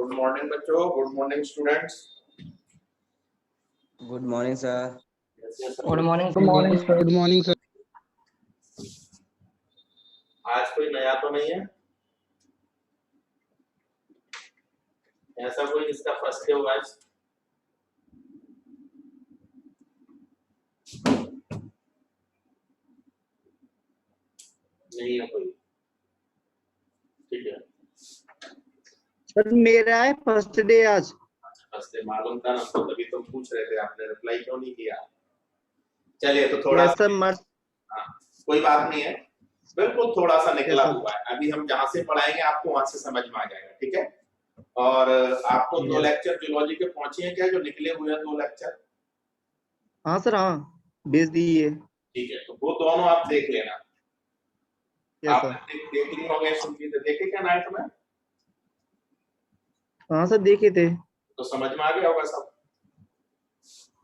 Good morning बच्चों, good morning students. Good morning sir. Good morning good morning sir. Good morning sir. आज कोई नया तो नहीं है? ऐसा कोई जिसका फर्स्ट डे हो आज? नहीं है कोई? ठीक है सर मेरा है फर्स्ट डे आज। फर्स्ट डे मालूम था ना, तो तभी तुम पूछ रहे थे, आपने रिप्लाई क्यों नहीं किया? चलिए तो थोड़ा हाँ, कोई बात नहीं है, बिल्कुल थोड़ा सा निकला हुआ है। अभी हम जहाँ से पढ़ाएंगे आपको वहां से समझ में आ जाएगा, ठीक है। और आपको 2 लेक्चर जूलॉजी के पहुंचे हैं क्या, जो निकले हुए हैं 2 लेक्चर? हाँ सर, हाँ भेज दिए। ठीक है, तो वो दोनों आप देख लेना। आप देख लिए होंगे, सुन लिए देखे क्या नाइट में? हाँ सर देखे थे। तो समझ में आ गया होगा सब?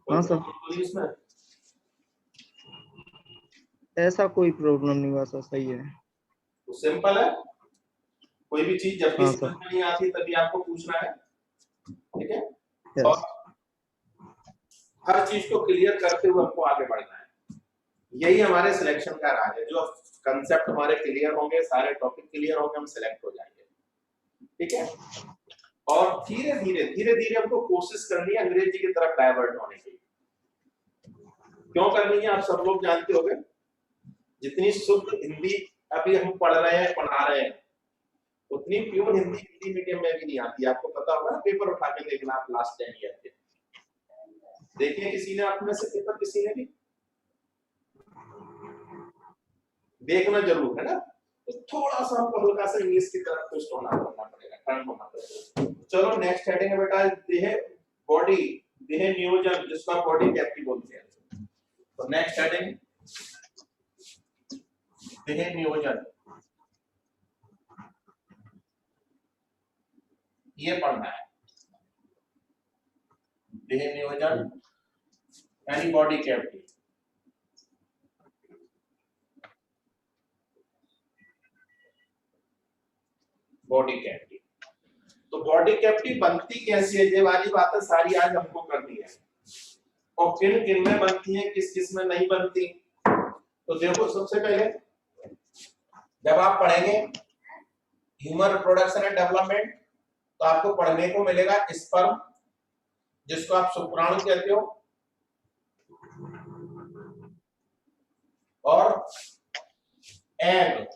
हाँ सर, इसमें ऐसा कोई प्रॉब्लम नहीं हुआ सर, सही है। तो सिंपल है, कोई भी चीज जब भी हाँ समझ में नहीं आती तभी आपको पूछना है, ठीक है। और हर चीज को क्लियर करते हुए हमको आगे बढ़ना है, यही हमारे सिलेक्शन का राज है। जो कंसेप्ट हमारे क्लियर होंगे, सारे टॉपिक क्लियर होंगे, हम सिलेक्ट हो जाएंगे, ठीक है। और धीरे धीरे हमको कोशिश करनी है अंग्रेजी की तरफ डाइवर्ट होने की। क्यों करनी है आप सब लोग जानते होंगे। जितनी शुद्ध हिंदी अभी हम पढ़ रहे हैं, पढ़ा रहे हैं, उतनी प्योर हिंदी हिंदी मीडियम में भी नहीं आती। आपको पता होगा ना, पेपर उठा के देखना आप लास्ट 10 ईयर के, देखिए किसी ने आप में से पेपर, किसी ने भी देखना जरूर है ना। तो थोड़ा सा हमको हल्का सा इंग्लिश की तरफ ट्विस्ट होना पड़ेगा, टर्न होना पड़ेगा। चलो नेक्स्ट हेडिंग है बेटा, देह बॉडी, देह नियोजन, जिसको आप बॉडी कैप्टी बोलते हैं। तो नेक्स्ट हेडिंग देह नियोजन, ये पढ़ना है। देह नियोजन यानी बॉडी कैविटी। बॉडी कैविटी, तो बॉडी कैविटी बनती कैसी है, ये वाली बातें सारी आज हमको करनी है। और किन किन में बनती है, किस किस में नहीं बनती। तो देखो, सबसे पहले जब आप पढ़ेंगे ह्यूमन रिप्रोडक्शन एंड डेवलपमेंट, तो आपको पढ़ने को मिलेगा स्पर्म, जिसको आप शुक्राणु कहते हो, और एग,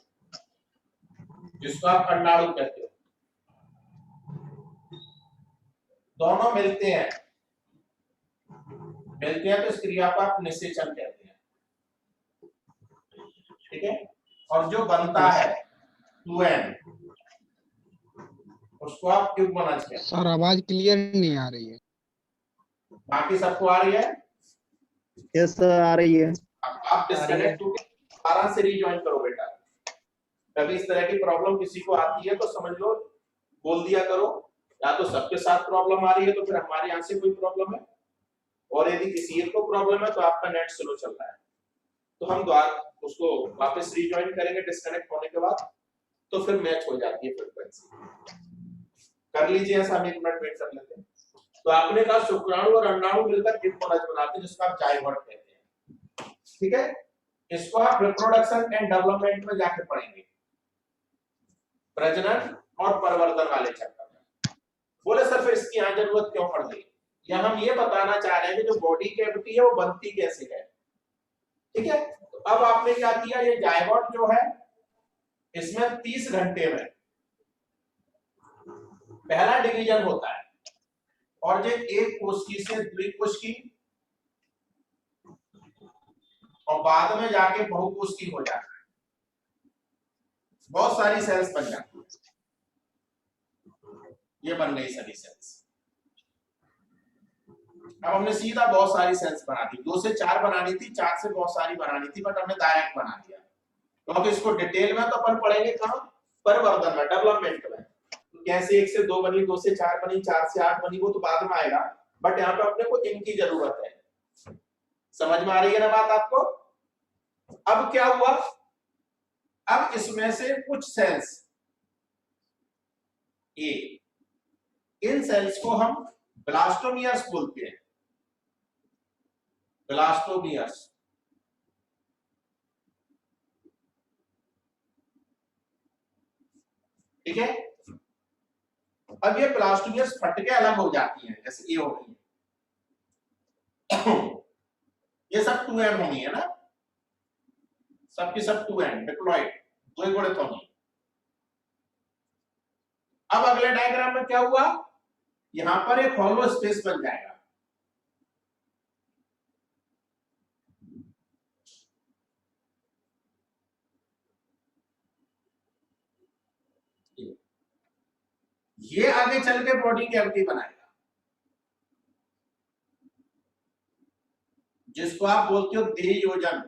जिसको आप अंडाणु कहते हो। दोनों मिलते हैं तो इस क्रिया को आप निषेचन कहते हैं, ठीक है। और जो बनता है 2n, उसको आप युग्मनज कहते हैं। सर आवाज क्लियर नहीं आ रही है। बाकी सबको आ रही है? यस सर, आ रही है। आप डिस्कनेक्ट होकर दोबारा से रीजॉइन करो बेटा। कभी इस तरह की प्रॉब्लम किसी को आती है तो समझ लो, बोल दिया करो, या तो सबके साथ प्रॉब्लम आ रही है तो फिर हमारे यहाँ से कोई प्रॉब्लम है, और यदि किसी एक को प्रॉब्लम है तो आपका नेट स्लो चल रहा है, तो हम दोबारा उसको वापस रीजॉइन करेंगे डिस्कनेक्ट होने के बाद, तो फिर मैच हो जाती है फ्रीक्वेंसी। कर लीजिए ऐसा, हम 1 मिनट वेट कर लेते हैं। तो आपने कहा शुक्राणु और अंडाणु मिलकर युग्मनज बनाते हैं, जिसको आप जाइगोट कहते हैं, ठीक है। इसको आप रिप्रोडक्शन एंड डेवलपमेंट में जाके पढ़ेंगे, प्रजनन और परिवर्तन वाले चैप्टर में। बोले सर फिर इसकी यहाँ जरूरत क्यों पड़ गई? या हम ये बताना चाह रहे हैं कि जो बॉडी कैविटी है वो बनती कैसे है, ठीक है। तो अब आपने क्या किया, ये जाइगोट जो है इसमें 30 घंटे में पहला डिवीजन होता है, और ये एक कोशिकी से द्विकोशिकी और बाद में जाके बहुकोशिकी हो जाता है, बहुत सारी सेल्स बन जाती है। ये बन गई सारी सेल्स। अब हमने सीधा बहुत सारी सेल्स बना दी, 2 से 4 बनानी थी, 4 से बहुत सारी बनानी थी, बट हमने डायरेक्ट बना दिया। क्योंकि इसको डिटेल में तो अपन पढ़ेंगे कहां, परिवर्तन में, डेवलपमेंट में। तो कैसे 1 से 2 बनी, 2 से 4 बनी, 4 से 8 बनी, वो तो बाद में आएगा, बट यहाँ पे अपने को इनकी जरूरत है। समझ में आ रही है ना बात आपको? अब क्या हुआ, अब इसमें से कुछ सेल्स इन सेल्स को हम ब्लास्टोमियर्स बोलते हैं, ब्लास्टोमियर्स। ठीक है, अब ये ब्लास्टोमियर्स फट के अलग हो जाती हैं, जैसे ये हो गई, ये सब 2 एंड होनी है ना, सबकी सब 2 एंड डिप्लॉयड, द्विगुणित होनी। अब अगले डायग्राम में क्या हुआ, यहां पर एक हॉलो स्पेस बन जाएगा, ये आगे चल के बॉडी कैविटी बनाएगा, जिसको आप बोलते हो देह योजन,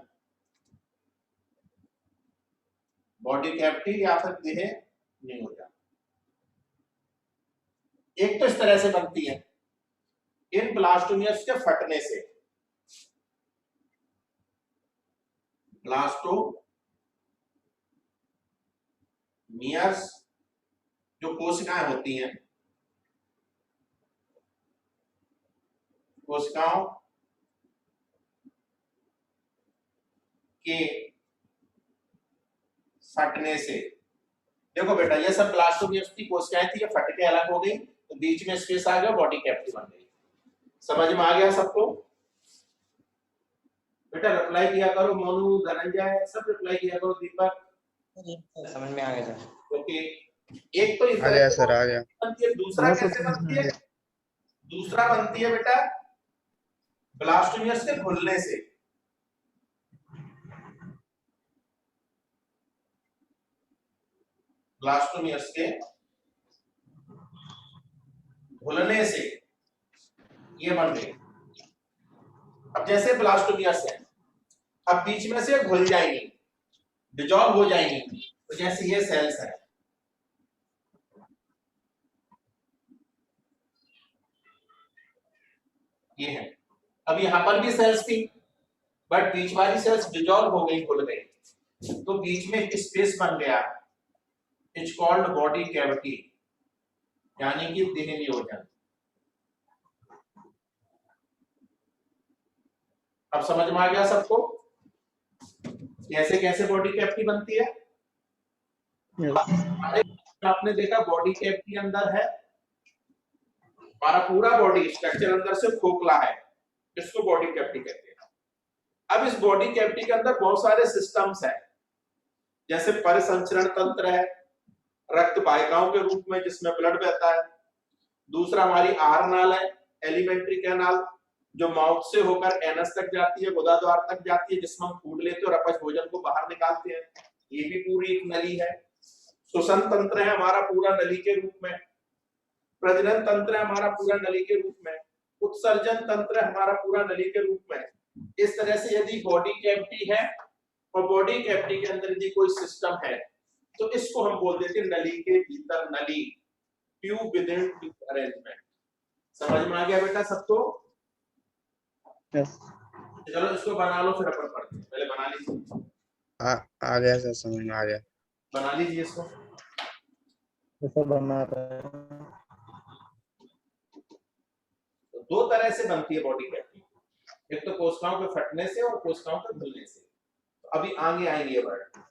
बॉडी कैविटी या फिर देह नियोजन। एक तो इस तरह से बनती है इन ब्लास्टोमियर्स के फटने से, ब्लास्टोमियर्स जो कोशिकाएं होती हैं, कोशिकाओं के फटने से, देखो बेटा ये सब ब्लास्टोमियर्स की कोशिकाएं थी, ये फट के अलग हो गई, तो बीच में स्पेस आ गया, बॉडी कैविटी बन गई। समझ में आ गया सबको? बेटा रिप्लाई किया करो, मोनू, धनंजय सब रिप्लाई किया करो, दीपक समझ में आ गया सर। ओके। एक तो इस आ गया सर, आ गया। बनती है, दूसरा कैसे बनती है? दूसरा बनती है बेटा ब्लास्टोमियर्स के घुलने से, ब्लास्टोमियर्स के घुलने से ये बन गई। अब जैसे ब्लास्टोमियर्स है, अब बीच में से घुल जाएंगी, डिजॉल्व हो जाएंगी, तो जैसे ये सेल्स है, ये है। अब यहां पर भी सेल्स थी, बट बीच वाली सेल्स डिजॉल्व हो गई, घुल गई, तो बीच में एक स्पेस बन गया, इट्स कॉल्ड बॉडी कैविटी, यानी कि देह नियोजन। अब समझ में आ गया सबको कैसे कैसे बॉडी कैविटी बनती है? आपने देखा बॉडी कैविटी के अंदर है हमारा पूरा बॉडी स्ट्रक्चर, अंदर से खोखला है, इसको बॉडी कैविटी कहते हैं। अब इस बॉडी कैविटी के अंदर बहुत सारे सिस्टम्स हैं, जैसे परिसंचरण तंत्र है, रक्त वाहिकाओं के रूप में जिसमें ब्लड बहता है। दूसरा हमारी आहार नाल है, एलिमेंट्री कैनाल, जो माउथ से होकर एनस तक जाती है, गुदाद्वार तक जाती है, जिसमें हम फूड लेते हैं और अपच भोजन को बाहर निकालते हैं, ये भी पूरी एक नली है। श्वसन तंत्र है हमारा पूरा नली के रूप में, प्रजनन तंत्र है हमारा पूरा नली के रूप में, उत्सर्जन तंत्र है हमारा पूरा नली के रूप में। इस तरह से यदि बॉडी कैविटी है और बॉडी कैविटी के अंदर यदि कोई सिस्टम है, तो इसको हम बोल देते हैं नली के भीतर नली, tube with in tube arrangement. समझ में आ गया बेटा सबको? यस। चलो इसको बना लो, फिर अपन पढ़ते हैं। पहले बना लीजिए। आ गया सर, समझ में आ गया। बना लीजिए इसको। ऐसा बना रहा है। तो दो तरह से बनती है बॉडी कैविटी, एक तो कोशिकाओं के फटने से और कोशिकाओं के घुलने से। तो अभी आगे आएंगे ये वर्ड।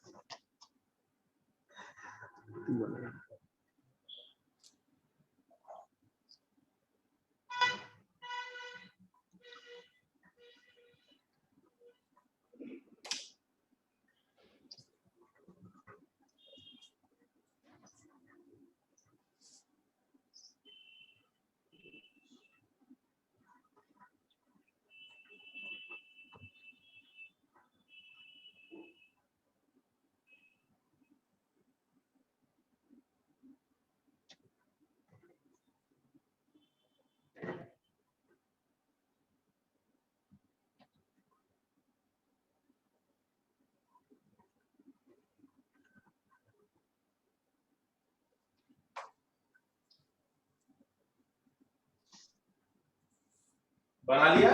बना लिया?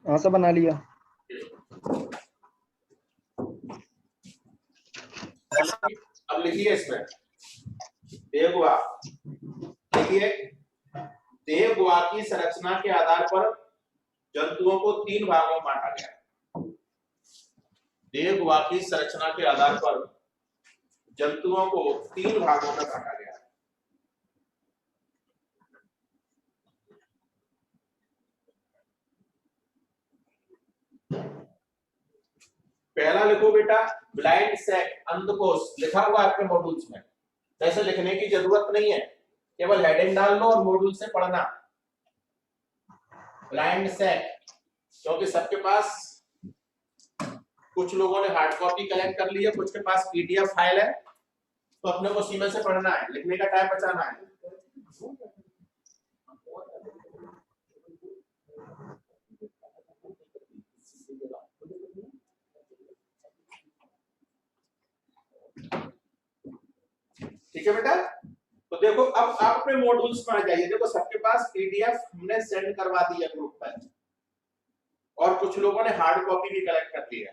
हाँ सब बना लिया। अब लिखिए इसमें, एक हुआ देखिए, देह गुहा की संरचना के आधार पर जंतुओं को 3 भागों में बांटा गया है। देह गुहा की संरचना के आधार पर जंतुओं को 3 भागों में बांटा गया है। पहला लिखो बेटा, ब्लाइंड सैक, अंधकोश, लिखा हुआ आपके मॉड्यूल्स में, वैसे लिखने की जरूरत नहीं है, केवल हेडिंग डाल लो और मॉड्यूल से पढ़ना। ब्लाइंड सैक, क्योंकि सबके पास, कुछ लोगों ने हार्ड कॉपी कलेक्ट कर ली है, कुछ के पास पीडीएफ फाइल है, तो अपने को सीमा से पढ़ना है, लिखने का टाइम बचाना है। ठीक है बेटा, तो देखो अब आप अपने मॉड्यूल्स में आ जाइए। देखो सबके पास पीडीएफ हमने सेंड करवा दी है ग्रुप पर, और कुछ लोगों ने हार्ड कॉपी भी कलेक्ट कर ली है।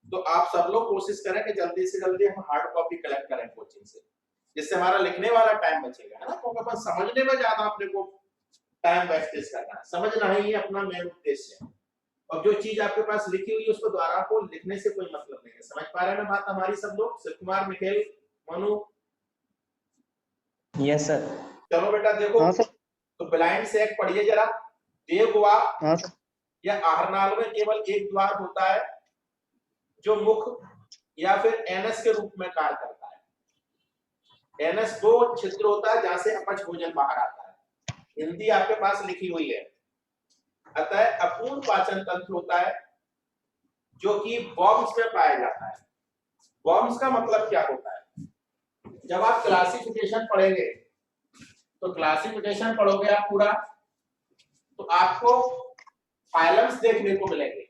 तो आप सब लोग कोशिश करें कि जल्दी से जल्दी हम हार्ड कॉपी कलेक्ट करें कोचिंग से, जिससे हमारा लिखने वाला टाइम बचेगा, है ना। क्योंकि अपन समझने में ज्यादा अपने को टाइम वेस्टेज करना है, समझना ही अपना मेन उद्देश्य है। और जो चीज आपके पास लिखी हुई है उसको द्वारा को लिखने से कोई मतलब नहीं है। समझ पा रहे हैं ना बात हमारी सब लोग? शिव कुमार, निखिल, मनु? Yes sir. चलो बेटा देखो, हाँ सर। तो ब्लाइंड सैक पढ़िए जरा। देह गुहा हाँ सर। या आहारनाल में केवल एक द्वार होता है जो मुख या फिर एनएस के रूप में कार्य करता है। एनएस वो छिद्र होता है जहां से अपच भोजन बाहर आता है। हिंदी आपके पास लिखी हुई है। अतः अपूर्ण पाचन तंत्र होता है जो कि वर्म्स में पाया जाता है। वर्म्स का मतलब क्या होता है? जब आप क्लासिफिकेशन पढ़ेंगे, तो क्लासिफिकेशन पढ़ोगे आप पूरा, तो आपको फाइलम्स देखने को मिलेंगे।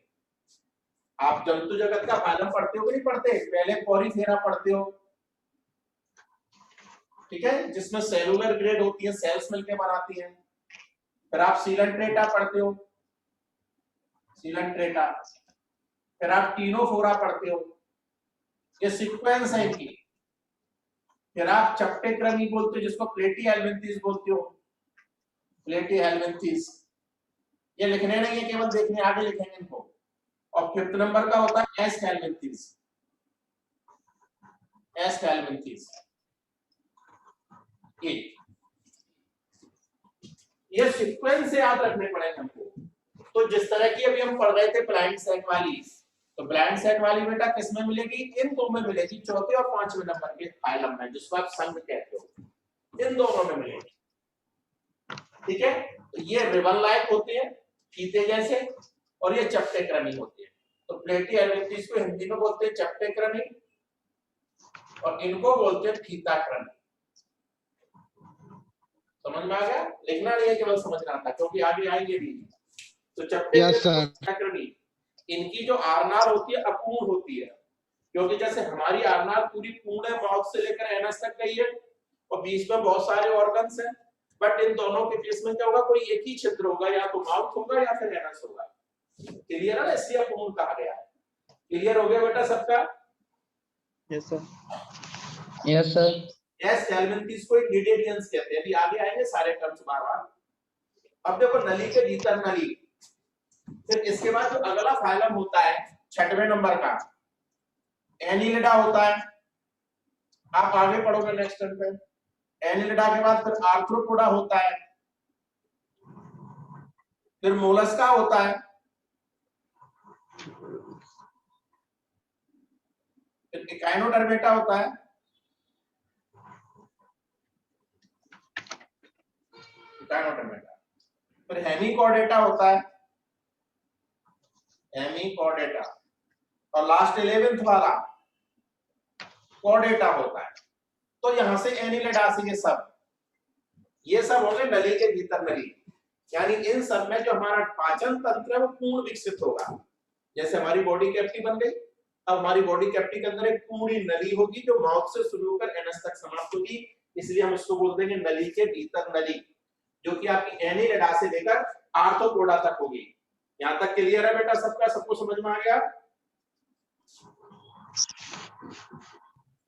आप जंतु जगत का फाइलम पढ़ते हो कि नहीं पढ़ते? पहले पॉलीफेरा पढ़ते हो, ठीक है, जिसमें सेलुलर ग्रेड होती है, सेल्स मिलकर बनाती हैं। फिर आप सीलेंट्रेटा पढ़ते हो, सीलेंट्रेटा। फिर आप टीनोफोरा पढ़ते हो, ये सीक्वेंस है इनकी। फिर आप चप्टेक्रमी बोलते हो, जिसको प्लेटीहेल्मिन्थीज बोलते हो, प्लेटीहेल्मिन्थीज। ये लिखने नहीं है, केवल देखने, आगे लिखेंगे इनको। और 5th नंबर का होता है एस्केल्मिन्थीज, एस्केल्मिन्थीज। ये सीक्वेंस से याद रखने पड़ेंगे हमको। तो जिस तरह की अभी हम पढ़ रहे थे ब्लाइंड सेट वाली, तो ब्लाइंड सेट वाली बेटा किसमें मिलेगी? इन दो में मिलेगी, 4थे और 5वें नंबर के फाइलम में, जिसको आप संघ कहते हो, इन दोनों में मिलेगी। ठीक है, तो ये रिबन लाइक होते हैं, फीते जैसे, और ये चप्टेक्रमी होते हैं। तो प्लेटीहेल्मिन्थीज को हिंदी में बोलते हैं चप्टेक्रमी, और इनको बोलते हैं फीताक्रमी। समझ में आ गया? लिखना नहीं है, केवल समझना था, क्योंकि आगे आएंगे भी। तो चप्टेक्रमी, इनकी जो आरनाल होती है अपूर्ण होती है, क्योंकि जैसे हमारी आरनाल पूरी पूर्ण है, माउथ से लेकर एनस तक गई है, और बीच में बहुत सारे ऑर्गन्स हैं। बट इन दोनों के केस में क्या होगा? कोई एक ही छिद्र होगा, या तो माउथ होगा या फिर एनस होगा। क्लियर है ना? इसलिए अपूर्ण कहा गया है। क्लियर हो गया बेटा सबका? Yes sir. Yes sir. Aschelminthes को निडेरियंस कहते हैं। अभी आगे आएंगे सारे टर्म्स बार-बार। अब देखो, नली के भीतर नली। फिर इसके बाद जो अगला फाइलम होता है 6वें नंबर का, एनिलिडा होता है। आप आगे पढ़ोगे नेक्स्ट टर्म पे। एनिलिडा के बाद फिर आर्थ्रोपोडा होता है, फिर मोलस्का होता है, फिर इकाइनोडर्मेटा होता है, इकाइनोडर्मेटा, फिर हेमिकॉर्डेटा होता है, हेमिकॉर्डेटा, और लास्ट 11th वाला कॉर्डेटा होता है। तो यहां से एनिलिडा से ये सब हो गए नली के भीतर नली। यानी इन सब में जो हमारा पाचन तंत्र है वो पूर्ण विकसित होगा। जैसे हमारी बॉडी कैविटी बन गई, अब हमारी बॉडी कैविटी के अंदर एक पूरी नली होगी जो माउथ से शुरू होकर एनस तक समाप्त होगी। इसलिए हम इसको बोल देंगे नली के भीतर नली, जो कि आपकी एनिलिडा से लेकर आर्थ्रोपोडा तक होगी। यहां तक क्लियर है बेटा सबका? सबको समझ में आ गया?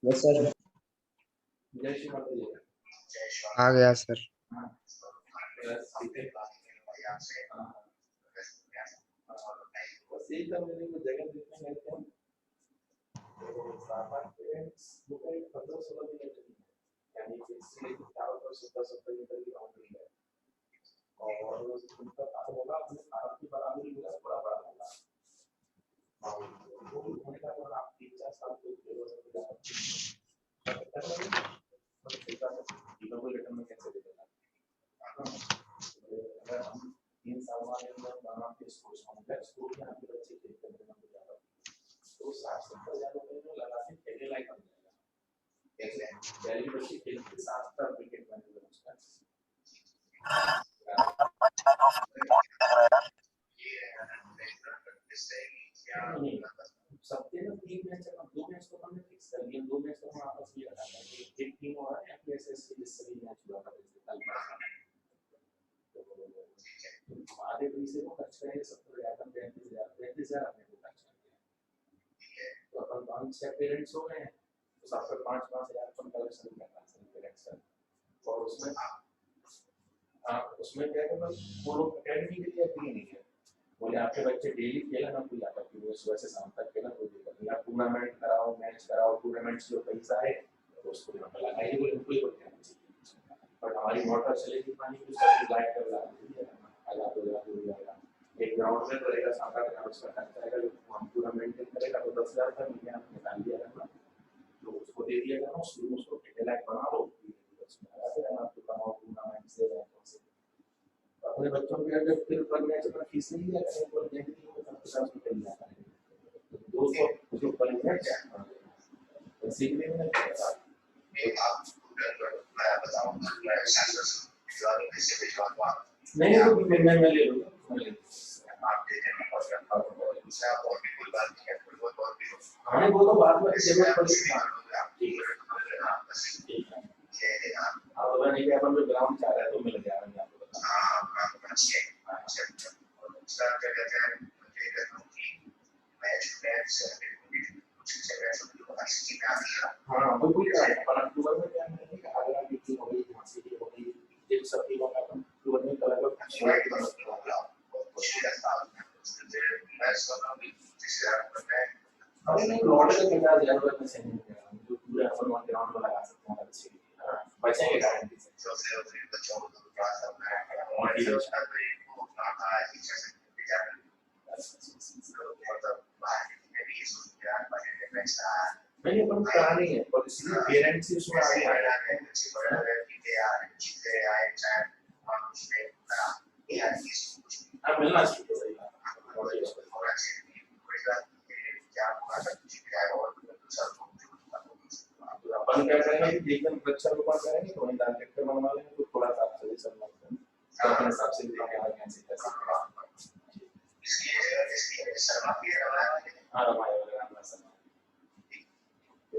Yes sir. जय श्री माता दी। आ गया सर। बस यही था मैंने वो जगह देखने गए थे हम। तो 7-8 पेरेंट्स वो कहीं 15-16 दिन नहीं है, यानी कि इससे चारों तरफ 17-17 मीटर की बाउंड्री है और उनका काम होगा अपने भारत की बराबरी होगा, थोड़ा बड़ा होगा और वो होने का अगर आप 3-4 साल के लिए रिटर्न में कैसे दे देगा, अगर हम 3 साल वाले बना के स्कूल कॉम्प्लेक्स स्कूल में आपके बच्चे खेलते हैं तो 60-70 हजार रुपए में लगा के खेलने लायक बन जाएगा। पहली बच्चे खेल के 7 विकेट बनेगा उसका। सबके ना 3 मैच का 2 मैच तो हमने फिक्स कर लिया, 2 मैच तो हम आपस में लगा लेंगे, एक टीम हो रहा है या फिर एसएससी जिससे भी मैच हुआ था जैसे कल आधे पैसे को खर्च करेंगे 70,000 35,000 अपने को खर्च करेंगे, तो अपन 5-6 पेरेंट्स हो गए तो सबसे 5-5,000 अपन कलेक्शन करना है पेरेंट्स का और उसमें उसमें क्या है कि बस वो लोग एकेडमी के लिए फ्री नहीं है, बोले आपके बच्चे डेली खेला ना कोई आता कि वो सुबह से शाम तक खेला कोई दिक्कत नहीं, आप टूर्नामेंट कराओ मैच कराओ टूर्नामेंट्स जो पैसा है तो उसको नंबर लगाइए बोले उनको ही बोलते हैं बट हमारी मोटर चलेगी पानी की सब लाइट कर लगा आधा तो जाएगा एक ग्राउंड में तो रहेगा 7-8 हज़ार उसका खर्चा आएगा जो हम पूरा मेंटेन करेगा तो 10,000 का महीने आप निकाल दिया करना तो उसको दे दिया करना शुरू में उसको खेलने लायक बना लो उसमें लगा देना आपको कमाओ टूर्नामेंट से बैंकों से अपने बच्चों के अगर फिर पर मैच अपना फीस नहीं दिया करें तो देंगे तो 50 रुपए दिया करेंगे 200 जो पर मैच सीखने में नहीं तो मैं ले लूंगा हाँ वो तो बात में जरूरत पड़ेगी अब अगर नहीं अपन जो ग्राउंड चाह रहे हैं तो मिल गया आपको हाँ बिल्कुल अपन अक्टूबर में क्या है कि आगरा की टीम हो गई झांसी की हो गई ये सब टीमों का अपन अक्टूबर में कलर अरे नहीं लॉट के 50,000 रुपए में से नहीं जो पूरे अपन वहाँ ग्राउंड में लगा सकते हैं अच्छे बचेंगे गारंटी से नहीं अपन करानी है और इसलिए पेरेंट्स ही उसमें आगे आए हाँ मिलना चाहिए सही बात अपन क्या करेंगे कि एकदम वृक्षारोपण करेंगे तो वहीं दान ट्रैक्टर बनवा लेंगे तो थोड़ा सा सजेशन लगता है तो अपने हिसाब से देखेंगे आगे कैसे कैसे हाँ रमाया वगैरह अपना सब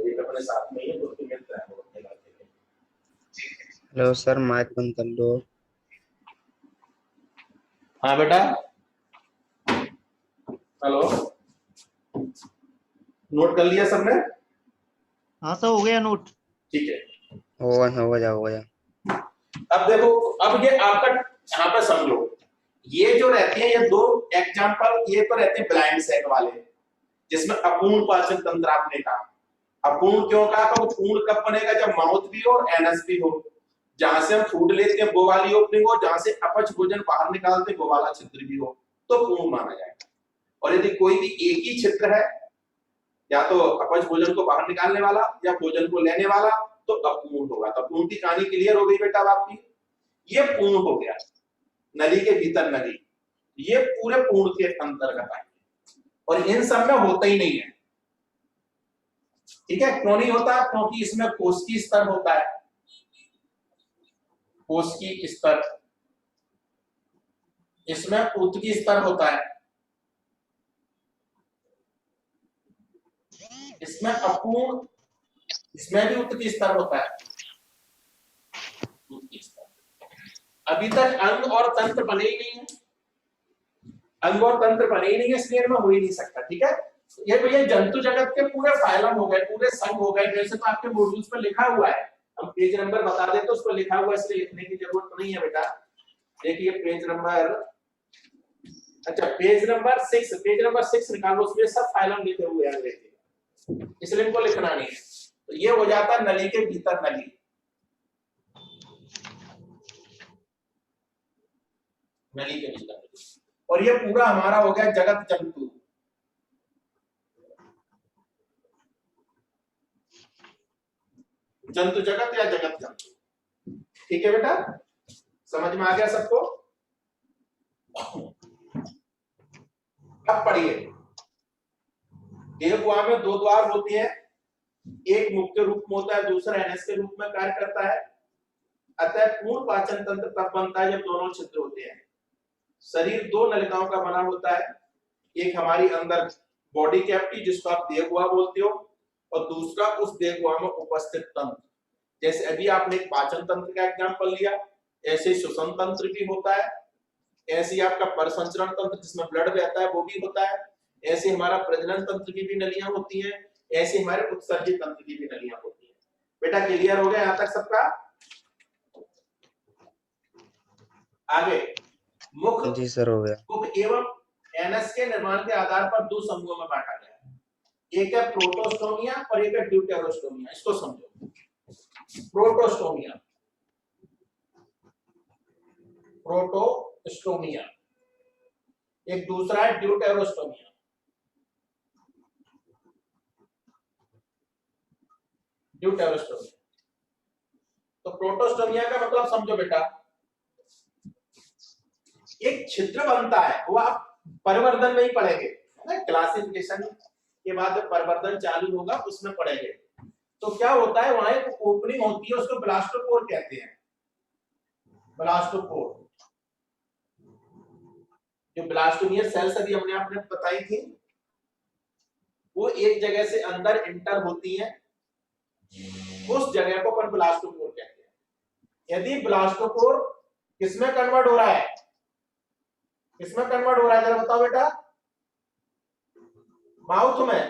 एक अपने साथ में ही है तो मिलता है वो अपने बात के हेलो सर माइक बंद कर दो हाँ बेटा हेलो नोट कर लिया सबने हाँ सर हो गया नोट ठीक है हो गया अब देखो अब ये आपका यहाँ पे समझो ये जो रहती है ये 2 एग्जांपल ये तो रहते हैं ब्लाइंड सेट वाले जिसमें अपूर्ण पाचन तंत्र आपने कहा अपूर्ण क्यों कहा तो पूर्ण कब बनेगा जब माउथ भी हो और एनस भी हो जहां से हम फूड लेते हैं वो वाली ओपनिंग हो जहां से अपच भोजन बाहर निकालते हैं वो वाला छिद्र भी हो तो पूर्ण माना जाएगा और यदि कोई भी एक ही छिद्र है या तो अपच भोजन को बाहर निकालने वाला या भोजन को लेने वाला तो अपूर्ण होगा तो पूर्ण की कहानी क्लियर हो गई बेटा आपकी ये पूर्ण हो गया नली के भीतर नली ये पूरे पूर्ण के अंतर्गत आएंगे और इन सब में होता ही नहीं है ठीक है क्यों नहीं होता क्योंकि इसमें कोशिकी स्तर होता है कोशिकी स्तर इसमें ऊतकी स्तर होता है इसमें अपूर्ण इसमें भी ऊतकी स्तर होता है ऊतकी स्तर अभी तक अंग और तंत्र बने ही नहीं है अंग और तंत्र बने ही नहीं है इसलिए में हो ही नहीं सकता ठीक है ये भैया जंतु जगत के पूरे फाइलम हो गए पूरे संघ हो गए जैसे तो आपके मॉड्यूल्स पे लिखा हुआ है हम पेज नंबर बता दें तो उस पर लिखा हुआ है इसलिए लिखने की जरूरत नहीं है बेटा देखिए पेज नंबर, अच्छा पेज नंबर 6 निकालो, उसमें सब फाइलम लिखे हुए हैं देखिए, इसलिए इनको लिखना नहीं है। तो ये हो जाता है नली के भीतर नली, नली के भीतर नली। और ये पूरा हमारा हो गया जगत जंतु, जंतु जगत या जगत जंतु। ठीक है बेटा, समझ में आ गया सबको? अब पढ़िए, देहगुहा में दो द्वार होते हैं, एक मुख के रूप में होता है, दूसरा एनएस के रूप में कार्य करता है। अतः पूर्ण पाचन तंत्र तब बनता है जब दोनों छिद्र होते हैं। शरीर दो नलिकाओं का बना होता है, एक हमारी अंदर बॉडी कैविटी जिसको आप देहगुहा बोलते हो, और दूसरा उस देहगुहा में उपस्थित तंत्र। जैसे अभी आपने एक पाचन तंत्र का एग्जांपल लिया, ऐसे श्वसन तंत्र भी होता है, ऐसे ही आपका परिसंचरण तंत्र जिसमें ब्लड बहता है वो भी होता है, ऐसे हमारा प्रजनन तंत्र की भी नलियां होती हैं, ऐसे हमारे उत्सर्जित तंत्र की भी नलियां होती हैं। बेटा क्लियर हो गया यहां तक सबका? आगे मुख, जी सर हो गया। मुख एवं एनस के निर्माण के आधार पर दो समूहों में बांटा गया है, एक है प्रोटोस्टोमिया और एक है ड्यूटेरोस्टोमिया। इसको समझो, प्रोटोस्टोमिया, प्रोटोस्टोमिया, एक दूसरा है ड्यूटेरोस्टोमिया। ड्यूटेरोस्टोमिया, तो प्रोटोस्टोमिया का मतलब समझो बेटा, एक छिद्र बनता है, वो आप परिवर्धन में ही पढ़ेंगे, क्लासिफिकेशन के बाद परिवर्धन चालू होगा उसमें पढ़ेंगे। तो क्या होता है, वहां एक ओपनिंग होती है, उसको ब्लास्टोपोर कहते हैं। ब्लास्टोपोर, जो ब्लास्टोमियर सेल्स अभी हमने आपने बताई थी, वो एक जगह से अंदर इंटर होती हैं, उस जगह को अपन ब्लास्टोपोर कहते हैं। यदि ब्लास्टोपोर किसमें कन्वर्ट हो रहा है, किसमें कन्वर्ट हो रहा है जरा बताओ बेटा? माउथ में,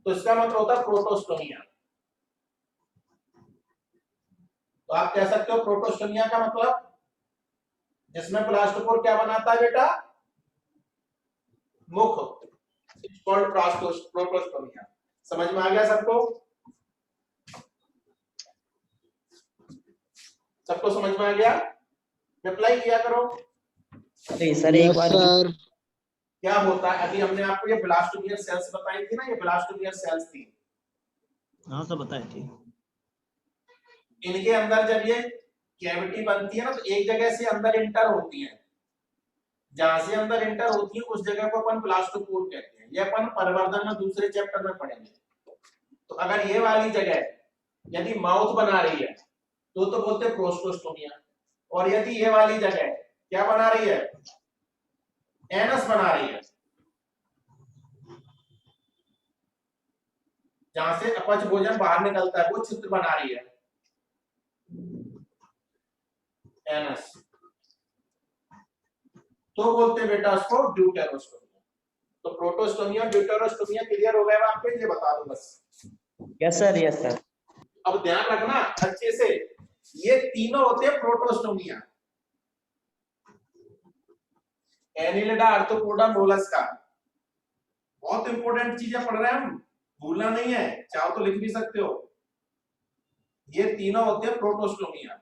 तो इसका मतलब होता है प्रोटोस्टोमिया। तो आप कह सकते हो प्रोटोस्टोमिया का मतलब जिसमें ब्लास्टोपोर क्या बनाता है बेटा? मुख, प्रोटोस्टोमिया। समझ में आ गया सबको? सबको समझ में आ गया? रिप्लाई किया करो। सर एक बार क्या होता है, अभी हमने आपको ये ब्लास्टोमियर सेल्स बताई थी ना, ये ब्लास्टोमियर सेल्स थी। हाँ तो बताए थे। इनके अंदर जब ये कैविटी बनती है ना, तो एक जगह से अंदर इंटर होती है, जहां से अंदर इंटर होती है उस जगह को अपन ब्लास्टोपोर कहते हैं। ये अपन परिवर्धन में दूसरे चैप्टर में पढ़ेंगे। तो अगर ये वाली जगह यदि माउथ बना रही है तो बोलते हैं प्रोस्टोस्टोमिया, और यदि ये वाली जगह क्या बना रही है, एनस बना रही है, जहां से अपच भोजन बाहर निकलता है वो छिद्र बना रही है, एनस, तो बोलते हैं बेटा उसको ड्यूटेरोस्टोमिया। तो प्रोटोस्टोमिया ड्यूटेरोस्टोमिया क्लियर हो गया आपको? ये बता दो बस। Yes sir, yes sir. अब ध्यान रखना अच्छे से, ये तीनों होते हैं प्रोटोस्टोमिया। एनिलिडा, आर्थ्रोपोडा, मोलस्का, बहुत इंपॉर्टेंट चीजें पढ़ रहे हैं हम, भूलना नहीं है, चाहो तो लिख भी सकते हो। ये तीनों होते हैं प्रोटोस्टोमिया।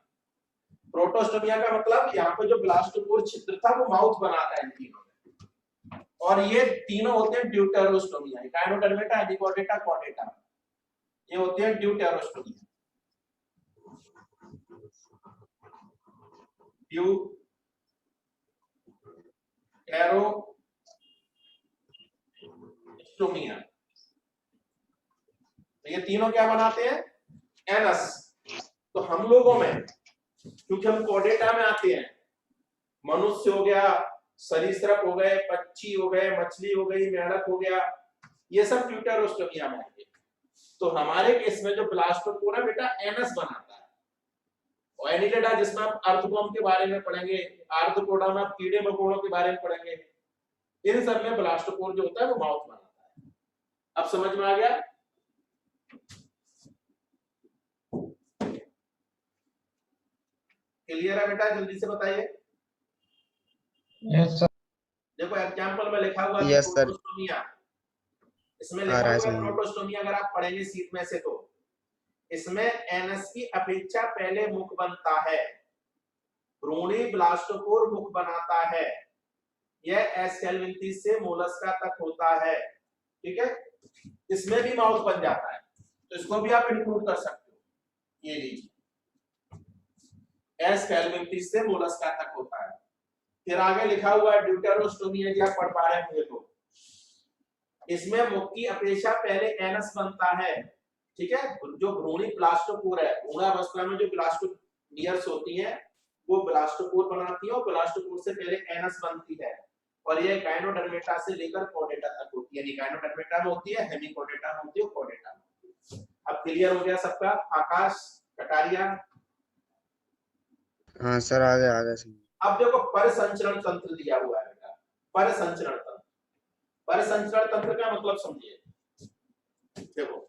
प्रोटोस्टोमिया का मतलब यहाँ पे जो ब्लास्टोपोर छिद्र था वो माउथ बनाता है इन तीनों में। और ये तीनों होते हैं ड्यूटेरोस्टोमिया, गायनोडर्मेटा, एपिकोडेटा, कॉर्डेटा, ये होते हैं ड्यूटेरोस्टोमिया। ड्यूटेरोस्टोमिया, तो ये तीनों क्या बनाते हैं, एनस। तो हम लोगों में क्योंकि हम कॉर्डेटा में आते हैं, मनुष्य हो गया, सरीसृप हो गए, पक्षी हो गए, मछली हो गई, मेंढक हो गया, ये सब ड्यूटेरोस्टोमिया में आते हैं। तो हमारे केस में जो ब्लास्टोपोर है बेटा एनस बनाता है, और एनिलिडा जिसमें आप अर्थवर्म के बारे में पढ़ेंगे, आर्थ्रोपोडा में आप कीड़े मकोड़ों के बारे में पढ़ेंगे, इन सब में ब्लास्टोपोर जो होता है वो माउथ बनाता है। अब समझ में आ गया? क्लियर है बेटा? जल्दी से बताइए। Yes sir. देखो एग्जांपल में लिखा हुआ है Yes, sir. प्रोटोस्टोमिया, इसमें आ लिखा रहा है हुआ है समझ में। प्रोटोस्टोमिया, अगर आप पढ़ेंगे सीट में से तो इसमें एनएस की अपेक्षा पहले मुख बनता है, भ्रूणी ब्लास्टोपोर मुख बनाता है, यह एस कैल्विनथीस से मोलस्का तक होता है, ठीक है। इसमें भी माउथ बन जाता है, तो इसको भी आप इंक्लूड कर सकते हो। ये लीजिए, एस कैल्विनथीस से मोलस्का तक होता है। फिर आगे लिखा हुआ है ड्यूटेरोस्टोमिया, जी आप पढ़ पा रहे होंगे तो इसमें मुख की अपेक्षा पहले एनस बनता है, ठीक है। जो भ्रूणी ब्लास्टोपोर है, भ्रूणावस्था में जो ब्लास्टोमियर्स होती हैं वो ब्लास्टोपोर बनाती है और ब्लास्टोपोर से पहले एनस बनती है, और ये गाइनोडर्मेटा से लेकर कोडेटा तक होती है। यानी गाइनोडर्मेटा में होती है, हेमिकोडेटा में होती है, कोडेटा में। अब क्लियर हो गया सबका? आकाश, कटारिया? हाँ सर, आगे समझ। अब देखो परिसंचरण तंत्र दिया हुआ है बेटा, परिसंचरण तंत्र। परिसंचरण तंत्र का मतलब समझिए, देखो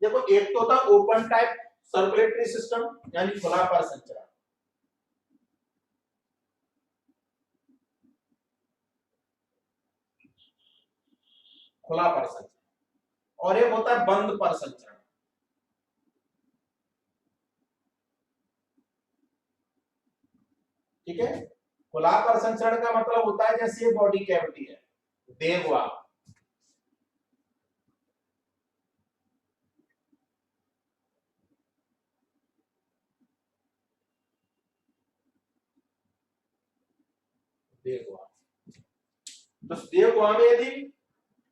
देखो एक तो होता ओपन टाइप सर्कुलेटरी सिस्टम, यानी खुला परिसंचरण, खुला परिसंचरण, और एक होता है बंद परिसंचरण। ठीक है, खुला परिसंचरण का मतलब होता है जैसे ये बॉडी कैविटी है, देहवाग, तो देहगुहा में यदि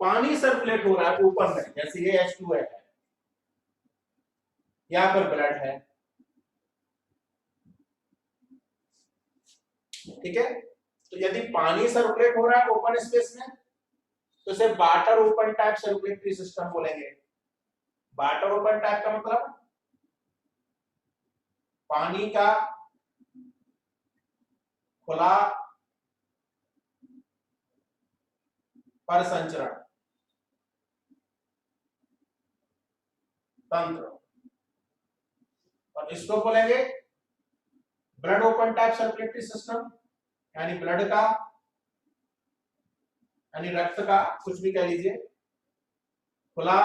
पानी सर्कुलेट हो रहा है ऊपर में, जैसे ये H2 है या फिर ब्लड है, ठीक है, तो यदि पानी सर्कुलेट हो रहा है ओपन स्पेस में तो इसे water open type circulatory system बोलेंगे। वाटर ओपन टाइप का मतलब पानी का खुला परिसंचरण तंत्र, और इसको बोलेंगे blood open type circulatory system, यानी ब्लड का, यानी रक्त का, कुछ भी कह लीजिए, खुला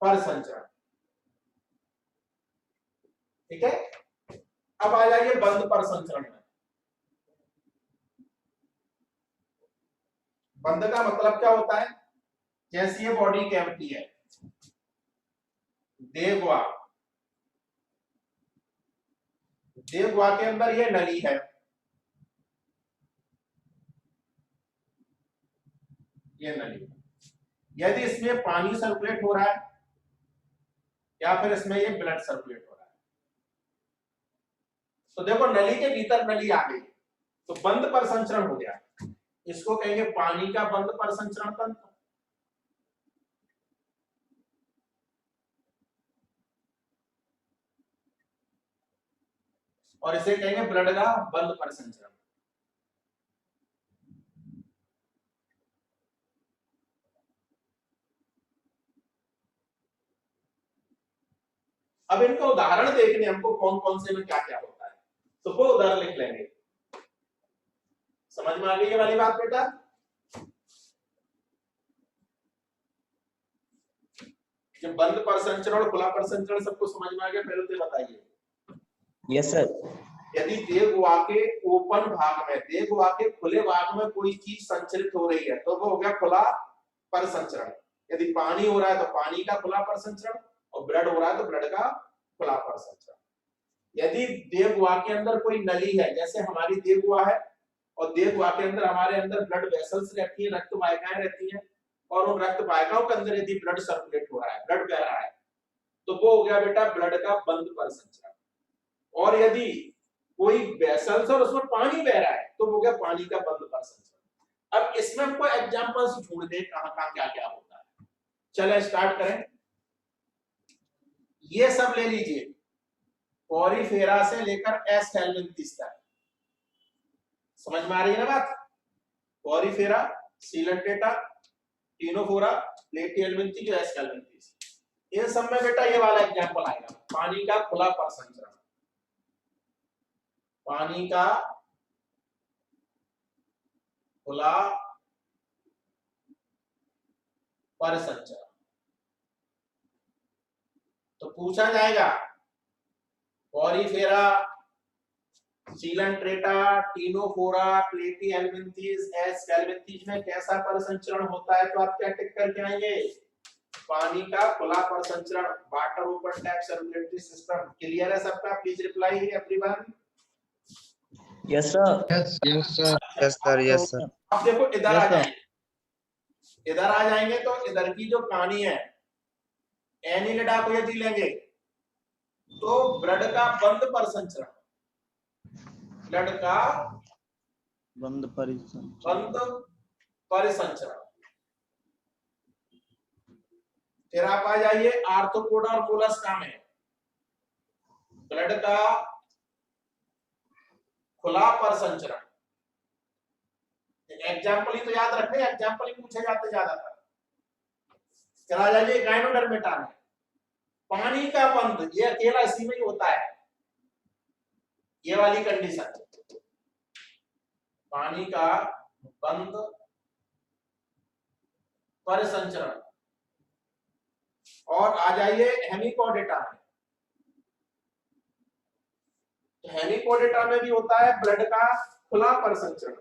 परिसंचरण। ठीक है, अब आ जाइए बंद परिसंचरण में। बंद का मतलब क्या होता है? जैसे ये बॉडी कैविटी है, देहगुहा, देहगुहा के अंदर ये नली है, ये नली, यदि इसमें पानी सर्कुलेट हो रहा है या फिर इसमें ये ब्लड सर्कुलेट हो रहा है, तो देखो नली के भीतर नली आ गई तो बंद परिसंचरण हो गया, इसको कहेंगे पानी का बंद परिसंचरण तंत्र। और इसे कहेंगे ब्लड का बंद परिसंचरण। अब इनका उदाहरण देखने हमको कौन कौन से में क्या क्या होता है, तो वो उदाहरण लिख लेंगे। समझ में आ गई ये वाली बात बेटा? जब बंद परिसंचरण और खुला परिसंचरण सबको समझ में आ गया, पहले तो बताइए। Yes sir. यदि देहगुहा के ओपन भाग में, देहगुहा के खुले भाग में कोई चीज संचरित हो रही है तो वो हो गया खुला परिसंचरण। यदि पानी हो रहा है तो पानी का खुला परिसंचरण, और ब्लड हो रहा है तो ब्लड का खुला परिसंचरण। यदि देहगुहा के अंदर कोई नली है, जैसे हमारी देहगुहा है और देहगुहा के अंदर हमारे अंदर ब्लड वेसल्स रहती है, रक्त वाहिकाएं रहती हैं, और उन रक्त वाहिकाओं के अंदर यदि ब्लड सर्कुलेट हो रहा है, ब्लड बह रहा है, तो वो हो गया बेटा ब्लड का बंद परिसंचरण। और यदि कोई वेसल्स और उसमें पानी बह रहा है तो वो हो गया पानी का बंद परिसंचरण। अब इसमें हमको एग्जांपल्स ढूंढ दे कहां क्या क्या होता है। चले स्टार्ट करें। ये सब ले लीजिए, पॉरीफेरा से लेकर एस कैल्विनथीस तक। समझ में आ रही है ना बात? Porifera, Coelenterata, Ctenophora, Platyhelminthes, Aschelminthes. इन सब में बेटा ये वाला एग्जांपल आएगा, पानी का खुला परिसंचरण, पानी का खुला परिसंचरण। तो पूछा जाएगा पॉरीफेरा, सीलंट्रेटा, टिनोफोरा, प्लेटिहेल्मिन्थीज, एस्केल्मिन्थीज में कैसा परिसंचरण होता है, तो आप क्या टिक करके आएंगे, पानी का खुला परिसंचरण, water open tap circulatory system. Clear है सबका? Please reply everyone. Yes sir. Yes sir, yes sir. आप देखो इधर आ Yes, sir. जाएंगे, इधर आ जाएंगे तो इधर की जो पानी है एनिलिडा को यदि लेंगे तो ब्लड का बंद परिसंचरण, ब्लड का बंद परिसंचरण। बंद परिसंचरण। फिर आप आ जाइए आर्थ्रोपोडा और मोलस्का में, ब्लड का खुला परिसंचरण। एग्जाम्पल ही तो याद रखने, एग्जाम्पल ही पूछे जाते ज्यादातर। चला जाइए गायनोडर्मेटा में, पानी का बंद, ये अकेला इसी में ही होता है, ये वाली कंडीशन, पानी का बंद परिसंचरण। और आ जाइए हेमिकोडेटा में, तो हेमिकोडेटा में भी होता है ब्लड का खुला परिसंचरण,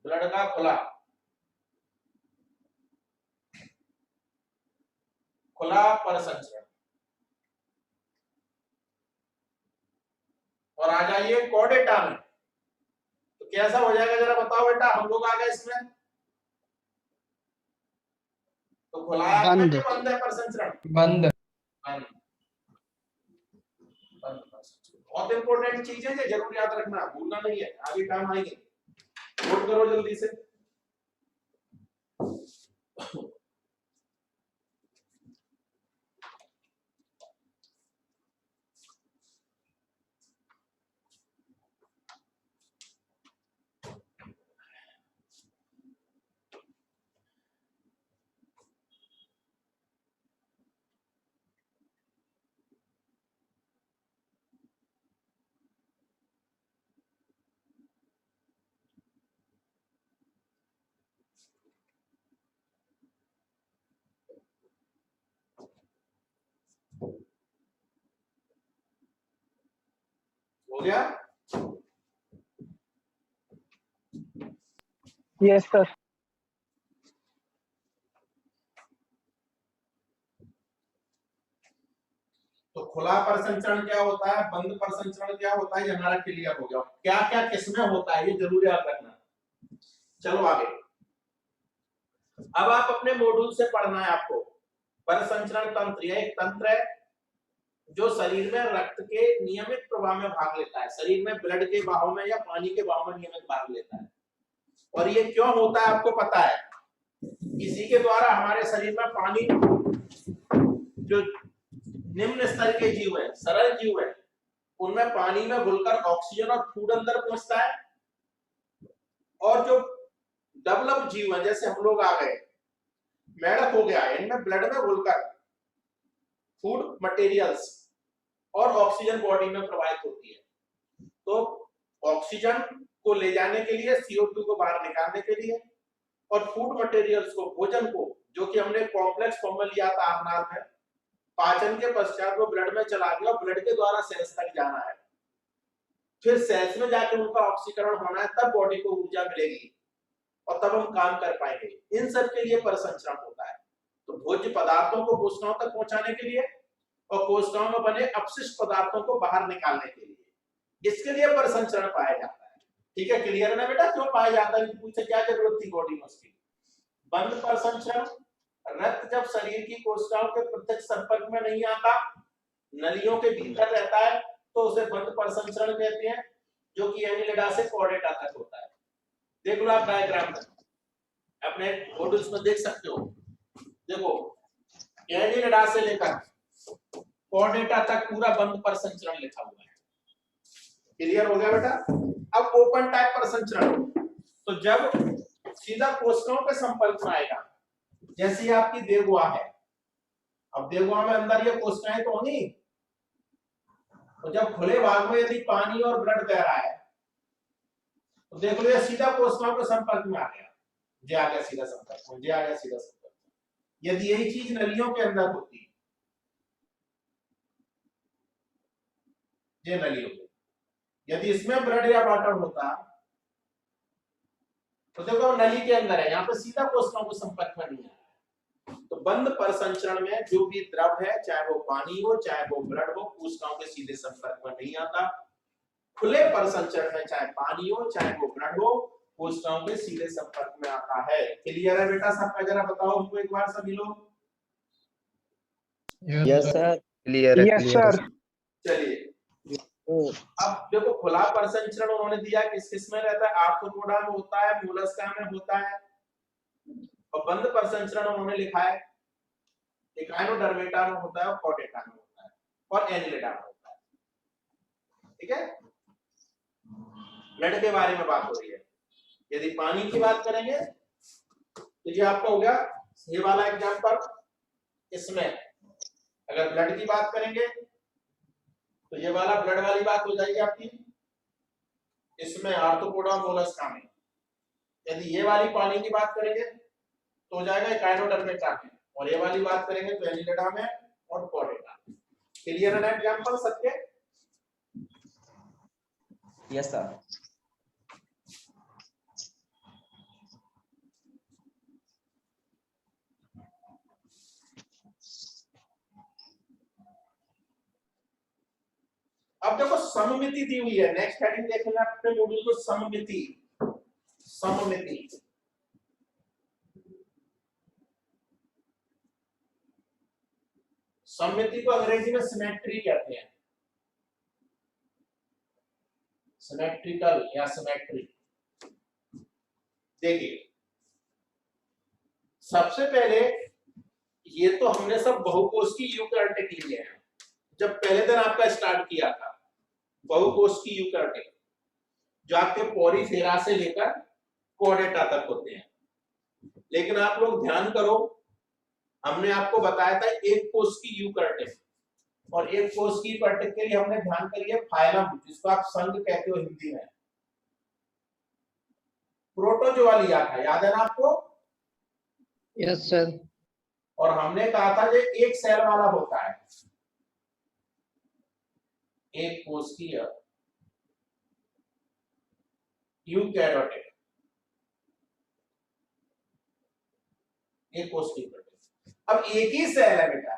ब्लड का खुला परिसंचरण। और आ जाइए कोडेटा में, तो कैसा हो जाएगा जरा बताओ बेटा, हम लोग आ गए इसमें, तो खुला है बंद। कि बंद है परिसंचरण? बंद। बंद परिसंचरण। बहुत इंपॉर्टेंट चीज है, ये जरूर याद रखना, भूलना नहीं है, आगे काम आएंगे। नोट करो जल्दी से। हो गया? Yes, sir. तो खुला परिसंचरण क्या होता है, बंद परिसंचरण क्या होता है, ये हमारा क्लियर हो गया। क्या क्या किसमें होता है ये जरूर याद रखना। चलो आगे, अब आप अपने मॉड्यूल से पढ़ना है आपको। परिसंचरण तंत्र, यह एक तंत्र है जो शरीर में रक्त के नियमित प्रवाह में भाग लेता है, शरीर में ब्लड के बहाव में या पानी के बहाव में नियमित भाग लेता है। और ये क्यों होता है आपको पता है, इसी के द्वारा हमारे शरीर में पानी, जो निम्न स्तर के जीव है, सरल जीव है, उनमें पानी में घुलकर ऑक्सीजन और फूड अंदर पहुंचता है। और जो डेवलप जीव है, जैसे हम लोग आ गए, मेढक हो गया, इनमें ब्लड में घुलकर फूड मटेरियल्स और ऑक्सीजन बॉडी में प्रवाहित होती है। तो ऑक्सीजन को ले जाने के लिए, CO2 को बाहर निकालने के लिए, और फूड मटेरियल्स को, भोजन को, जो कि हमने कॉम्प्लेक्स फॉर्म में लिया था आहार में, पाचन के पश्चात वो ब्लड में चला गया और ब्लड के द्वारा सेल्स तक जाना है, फिर सेल्स में जाकर उनका ऑक्सीकरण होना है, तब बॉडी को ऊर्जा मिलेगी और तब हम काम कर पाएंगे। इन सब के लिए परिसंचरण होता है। तो भोज्य पदार्थों को कोशिकाओं तक पहुंचाने के लिए और कोशिकाओं में बने अपशिष्ट पदार्थों को बाहर निकालने के लिए, इसके लिए परिसंचरण पाया जाता है। ठीक है, क्लियर है ना बेटा, क्यों पाया जाता है, पूछे क्या जरूरत थी बॉडी में उसकी। बंद परिसंचरण, रक्त जब शरीर की कोशिकाओं के प्रत्यक्ष संपर्क में नहीं आता, नलियों के भीतर रहता है, तो उसे बंद परिसंचरण कहते हैं, जो कि एनिलिडा से कोर्डेटा तक होता है। देख लो आप डायग्राम में, अपने मॉड्यूल्स में देख सकते हो। देखो, एनिलिडा से लेकर कोर्डेटा तक पूरा बंद परिसंचरण लिखा हुआ है। क्लियर हो गया बेटा? अब ओपन टाइप परिसंचरण, तो जब सीधा कोशिकाओं के संपर्क में आएगा। जैसे ये आपकी देहगुहा है, अब देहगुहा में अंदर ये कोशिकाएं तो होंगी, तो जब खुले भाग में यदि पानी और ब्लड बह रहा है तो देख लो ये सीधा कोशिकाओं के संपर्क में आ गया, ये आ गया सीधा संपर्क में, ये आ गया सीधा संपर्क में। यदि यही चीज नलियों के अंदर होती, ये नलियों में, यदि इसमें ब्लड या वाटर होता तो देखो नली के अंदर है, यहाँ पे सीधा कोशिकाओं के संपर्क में नहीं आ रहा। तो बंद परिसंचरण में जो भी द्रव है, चाहे वो पानी हो चाहे वो ब्लड हो, कोशिकाओं के सीधे संपर्क में नहीं आता। खुले परिसंचरण में चाहे पानी हो चाहे वो ब्लड हो, कोशिकाओं के सीधे संपर्क में आता है। क्लियर है बेटा सबका? जरा बताओ हमको एक बार सभी लोग। Yes sir. क्लियर है, यस क्लियर सर। है। चलिए अब देखो खुला परिसंचरण उन्होंने दिया किस किस में रहता है, आर्थ्रोपोडा में होता है, मोलस्का में होता है, और बंद परिसंचरण उन्होंने लिखा है एकाइनोडर्मेटा में होता है, और कॉर्डेटा में होता है, और एनिलेडा में होता है। ठीक है, ब्लड के बारे में बात हो रही है। यदि पानी की बात करेंगे तो ये आपका हो गया ये वाला एग्जांपल। इसमें अगर ब्लड की बात करेंगे तो ये वाला ब्लड वाली बात हो जाएगी आपकी, इसमें आर्थ्रोपोडा मोलस्का में। यदि ये वाली पानी की बात करेंगे तो हो जाएगा एकाइनोडर्मेटा में, और ये वाली बात करेंगे तो एनिलेडा में और कॉर्डेटा में। क्लियर है एग्जांपल सबके? Yes sir. अब देखो सममिति दी हुई है, नेक्स्ट हेडिंग देखेंगे अपने मॉड्यूल को, सममिति। सममिति सममिति को अंग्रेजी में सिमेट्री कहते हैं, सिमेट्रिकल या सिमेट्री। देखिए सबसे पहले ये तो हमने सब बहुकोश की यूकैरियोटिक लिए हैं। जब पहले दिन आपका स्टार्ट किया था बहुकोश की यूकैरियोटिक, जो आपके पोरीफेरा से लेकर कॉर्डेटा तक होते हैं। लेकिन आप लोग ध्यान करो, हमने आपको बताया था एक कोश की यूकैरियोटिक, और एक कोश की यूकैरियोटिक के लिए हमने ध्यान करिए फाइलम, जिसको आप संघ कहते हो हिंदी में। प्रोटोजोआ था, याद है ना आपको? Yes sir. और हमने कहा था जो एक सेल वाला होता है, एक कोशिकीय यूकैरियोटिक, एक कोशिकीय। अब एक ही सेल है बेटा,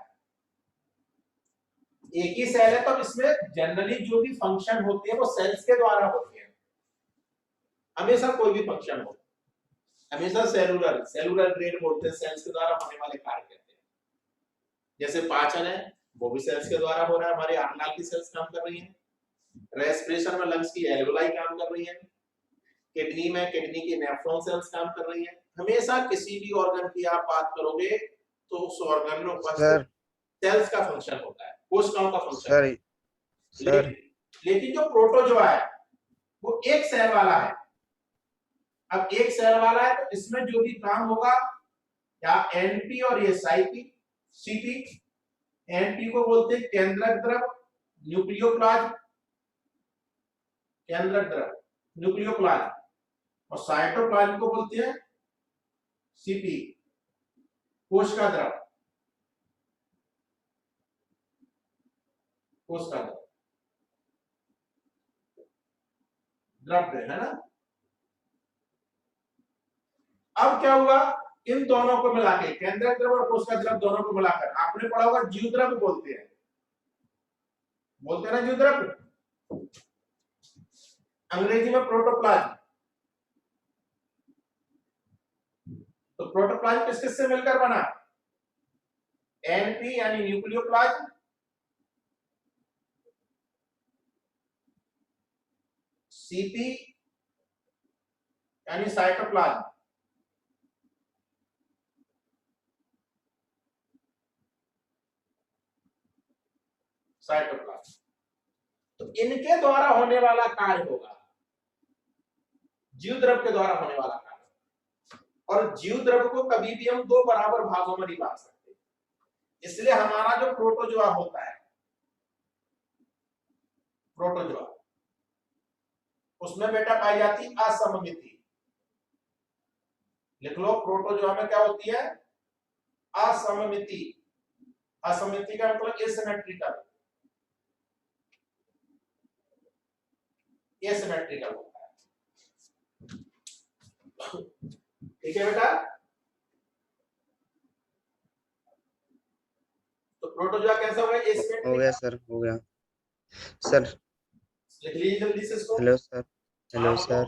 एक ही सेल है, तो इसमें जनरली जो भी फंक्शन होते हैं वो सेल्स के द्वारा होते हैं। हमेशा कोई भी फंक्शन हो, हमेशा सेलुलर ग्रेड बोलते हैं, सेल्स के द्वारा होने वाले कार्य कहते हैं। जैसे पाचन है वो भी सेल्स के द्वारा हो रहा है, हमारी आर्नाल की सेल्स काम कर रही हैं। रेस्पिरेशन में लंग्स की एल्वेओलाई काम कर रही है, किडनी में किडनी की नेफ्रॉन सेल्स काम कर रही है। हमेशा किसी भी ऑर्गन की आप बात करोगे तो उस ऑर्गन में उपस्थित सेल्स का फंक्शन होता है, कोशिकाओं का फंक्शन। सर लेकिन जो प्रोटोजोआ है वो एक सेल वाला है। अब एक सेल वाला है तो इसमें जो भी काम होगा, या एनपी और ये सीपी। एनपी को बोलते हैं केंद्रक द्रव, न्यूक्लियोप्लाज्म, केंद्रक द्रव न्यूक्लियोप्लाज्म, और साइटोप्लाज्म को बोलते हैं सीपी, कोशिका द्रव। कोशिका द्रव है ना। अब क्या हुआ, इन दोनों को मिलाकर, केंद्रक द्रव और कोशिका द्रव दोनों को मिलाकर आपने पढ़ा होगा जीव द्रव बोलते हैं ना, जीव द्रव अंग्रेजी में प्रोटोप्लाज्म। तो प्रोटोप्लाज्म किस किस से मिलकर बना? एनपी यानी न्यूक्लियोप्लाज्म, सीपी यानी साइटोप्लाज्म, साइटोप्लाज्म। तो इनके द्वारा होने वाला कार्य होगा जीव द्रव के द्वारा होने वाला कार्य। और जीव द्रव्य को कभी भी हम दो बराबर भागों में नहीं बांट सकते, इसलिए हमारा जो प्रोटोजोआ होता है, प्रोटोजोआ, उसमें बेटा पाई जाती असममिति। लिख लो, प्रोटोजोआ में क्या होती है? असममिति। असममिति का मतलब एसिमेट्रिकल, एसिमेट्रिकल होता है। ठीक है बेटा, तो प्रोटोजोआ कैसा होगा? हो एसिमेट्रिकल। गया सर, हो गया सर। लिख लीजिए जल्दी से इसको। हेलो सर, हेलो हाँ, सर।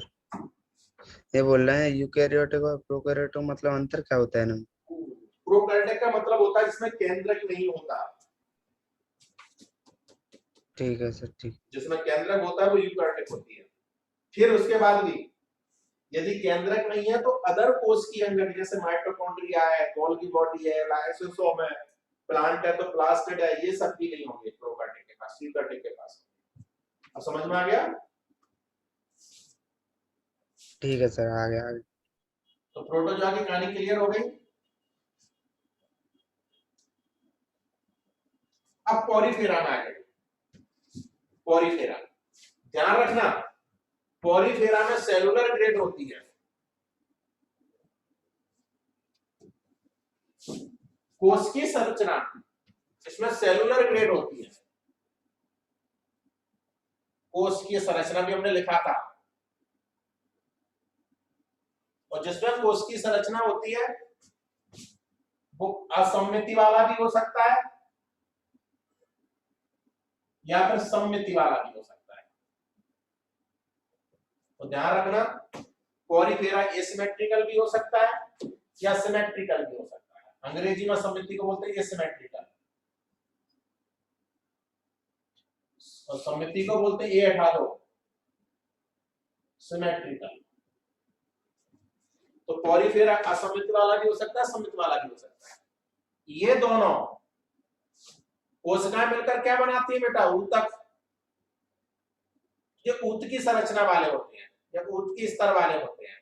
ये बोल रहे हैं यूकैरियोटिक और प्रोकैरियोटिक मतलब अंतर क्या होता है ना? प्रोकैरियोटिक का मतलब होता है जिसमें केंद्रक नहीं होता। ठीक है सर, ठीक। जिसमें केंद्रक होता है वो यूकैरियोटिक होती है। फिर उसके बाद भी यदि केंद्रक नहीं है तो अदर कोश की अंग, जैसे माइटोकॉन्ड्रिया है, गोल्गी बॉडी है, लाइसोसोम है, प्लांट है तो प्लास्टिड है, ये सब भी नहीं होंगे प्रोकैरियोटिक के पास, यूकैरियोटिक के पास। अब समझ में आ गया? ठीक है सर, आ गया, आ गया। तो प्रोटोजोआ की कहानी क्लियर हो गई। अब पॉरीफेरा में आ गए। पॉरीफेरा, ध्यान रखना, पॉरीफेरा में सेलुलर ग्रेड होती है। कोश की संरचना इसमें सेलुलर ग्रेड होती है। कोश की संरचना भी हमने लिखा था, और जिसमें कोश की संरचना होती है वो असममिति वाला भी हो सकता है या फिर सममिति वाला भी हो सकता है। तो ध्यान रखना, पॉरीफेरा एसिमेट्रिकल भी हो सकता है या सिमेट्रिकल भी हो सकता है। अंग्रेजी में सममिति को बोलते हैं एसिमेट्रिकल, और सममिति को बोलते हैं, ये हटा दो, सिमेट्रिकल। तो पॉरीफेरा असममिति वाला भी हो सकता है, सममिति वाला भी हो सकता है। ये दोनों कोशिकाएं मिलकर क्या बनाती है बेटा? ऊतक। ये ऊत की संरचना वाले होते हैं या ऊत की स्तर वाले होते हैं,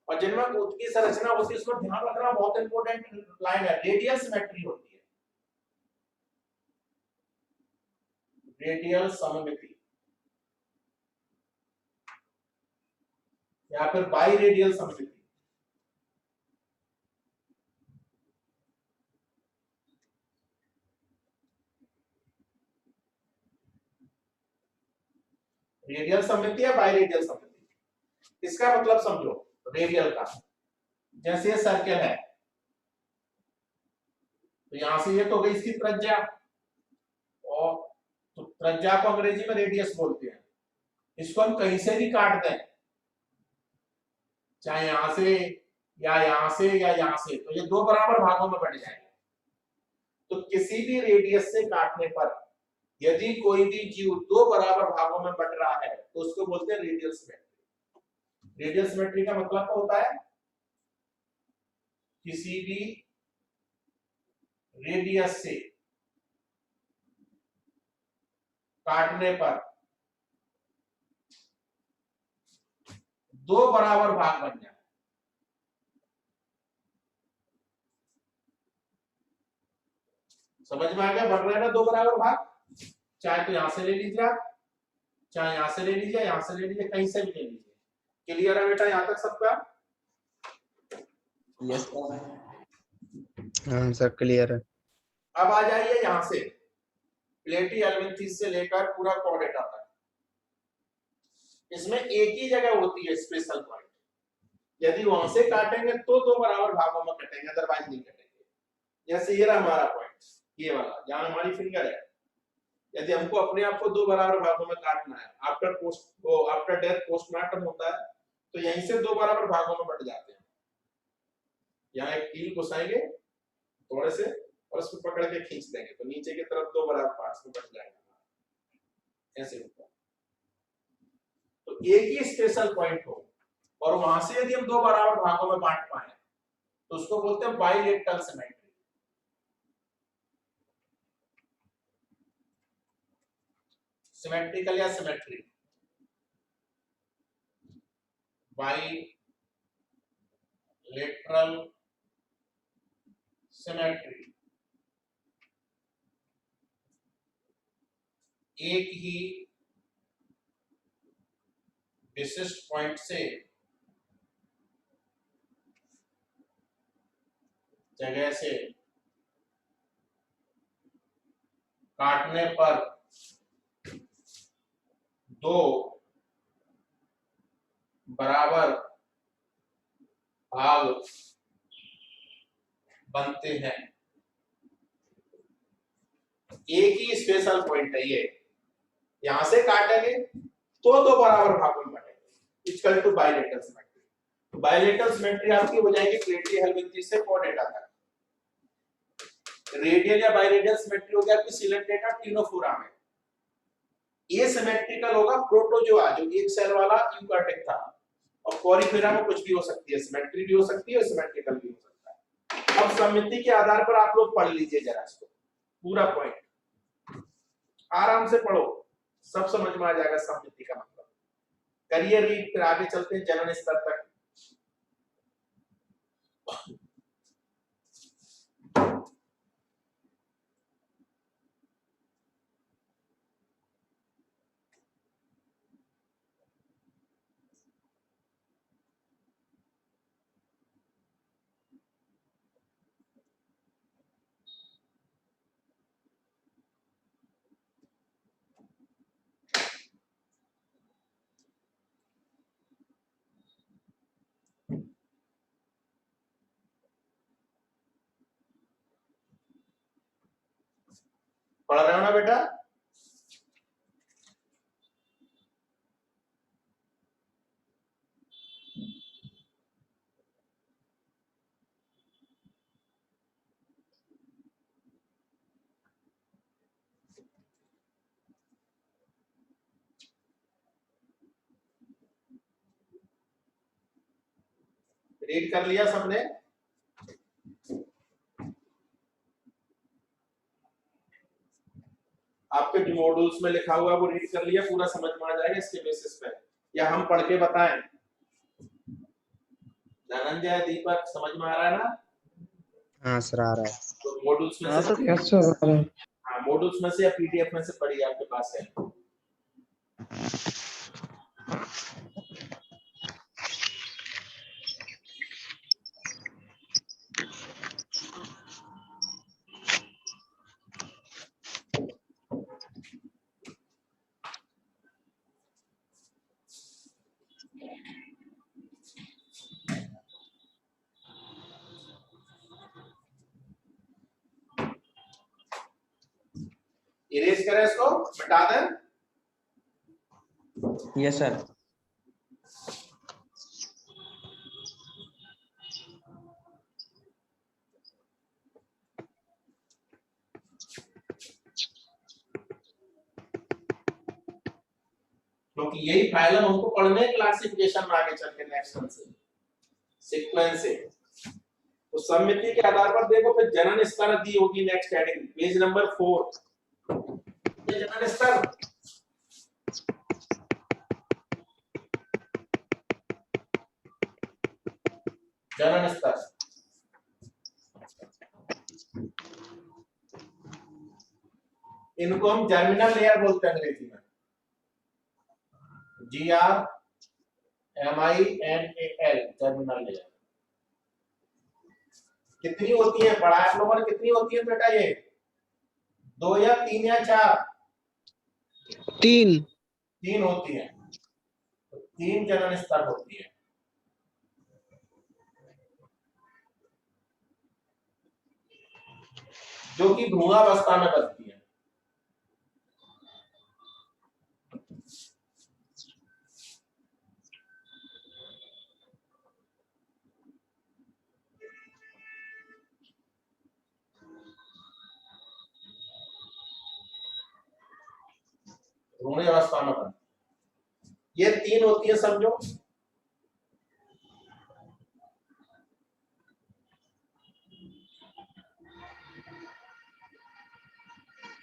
और जिनमें ऊत की संरचना होती है उसमें ध्यान रखना, बहुत इंपॉर्टेंट लाइन है, रेडियल सिमेट्री होती है, रेडियल सममिति या फिर बाई रेडियल सममिति। रेडियल सममिति या बाई रेडियल सममिति, इसका मतलब समझो रेडियल का, जैसे ये सर्कल है तो यहां से ये तो गई इसकी त्रिज्या, और तो त्रिज्या को अंग्रेजी में रेडियस बोलते हैं। इसको हम कहीं से भी काट दें, चाहे यहां से या यहां से या यहां से, तो ये दो बराबर भागों में बट जाएंगे। तो किसी भी रेडियस से काटने पर यदि कोई भी जीव दो बराबर भागों में बट रहा है तो उसको बोलते हैं रेडियल सिमेट्री। रेडियल सिमेट्री का मतलब क्या होता है? किसी भी रेडियस से काटने पर दो बराबर भाग बन जाए। समझ में आ गया? बन रहे हैं ना दो बराबर भाग, चाहे तो यहां से ले लीजिए आप, चाहे यहां से ले लीजिए, यहां से ले लीजिए, कहीं से भी ले लीजिए। क्लियर है बेटा यहां तक सबका? Yes sir. हाँ सर, क्लियर है। अब आ जाइए यहां से, प्लेटी एल्मिंथीस से लेकर पूरा कॉर्डेटा तक, इसमें एक ही जगह होती है स्पेशल पॉइंट। यदि वहां से काटेंगे तो दो बराबर भागों में कटेंगे, अदरवाइज नहीं कटेंगे। जैसे ये रहा हमारा पॉइंट, ये वाला जहां हमारी फिंगर है, यदि हमको अपने आप को दो बराबर भागों में काटना है, आफ्टर डेथ पोस्टमार्टम होता है, तो यहीं से दो बराबर भागों में बट जाते हैं। यहाँ एक कील घुसाएंगे थोड़े से और उसको पकड़ के खींच देंगे तो नीचे की तरफ दो बराबर पार्ट्स में बट जाएगा, ऐसे होता है। तो एक ही स्पेशल पॉइंट हो और वहां से यदि हम दो बराबर भागों में बांट पाए तो उसको बोलते हैं बाइलेटरल सिमेट्री। सिमेट्रिकल या सिमेट्री, बाइलेटरल लेटरल सिमेट्री एक ही विशिष्ट पॉइंट से जगह से काटने पर दो बराबर भाग बनते हैं। एक ही स्पेशल पॉइंट है ये, यहां से काटेंगे तो दो बराबर भागों में बटेंगे। Equal to bilateral symmetry. Bilateral symmetry आपकी हो जाएगी क्लेटी हेल्मिंथी से कोडेटा तक। रेडियल या बाइलेटरल सिमेट्री हो गया आपकी सिलेंडेटा टिनोफोरा में। ये सिमेट्रिकल होगा प्रोटोजोआ जो एक सेल वाला यूकार्टिक था, और कोरिफेरा में कुछ भी हो सकती है, सिमेट्री भी हो सकती है, सिमेट्रिकल भी हो सकता है। अब सममिति के आधार पर आप लोग पढ़ लीजिए जरा इसको पूरा पॉइंट आराम से पढ़ो, सब समझ में आ जाएगा सममिति का मतलब। करिए रीड, फिर आगे चलते हैं जनन स्तर तक। पढ़ रहे हो ना बेटा? रीड कर लिया सबने? आपके जो मॉड्यूल्स में लिखा हुआ है वो रीड कर लिया, पूरा समझ में आ जाएगा इसके बेसिस पे, या हम पढ़ के बताएं? धनंजय, दीपक, समझ में आ रहा है ना? हाँ सर आ रहा है। तो मॉड्यूल्स में से हाँ मॉड्यूल्स में से या पीडीएफ में से पढ़िए, आपके पास है। इरेज करें इसको, मिटा दें? Yes sir. क्योंकि यही फाइलम हमको पढ़ने क्लासिफिकेशन में आगे चल के नेक्स्ट वन से सीक्वेंस से। तो सममिति के आधार पर देखो, फिर जनन स्तर दी होगी नेक्स्ट कैटेगरी, पेज नंबर 4। ये जनन स्तर इनको हम जर्मिनल लेयर बोलते हैं अंग्रेजी में, GRMINAL, जर्मिनल लेयर। कितनी होती है, पढ़ा आप लोगों ने? कितनी होती है बेटा ये? 2 या 3 या 4? 3 होती है। तो 3 जनन स्तर होती है। जो कि भ्रूणावस्था में बनती है। भ्रूण अवस्था में बनती है। ये 3 होती है समझो।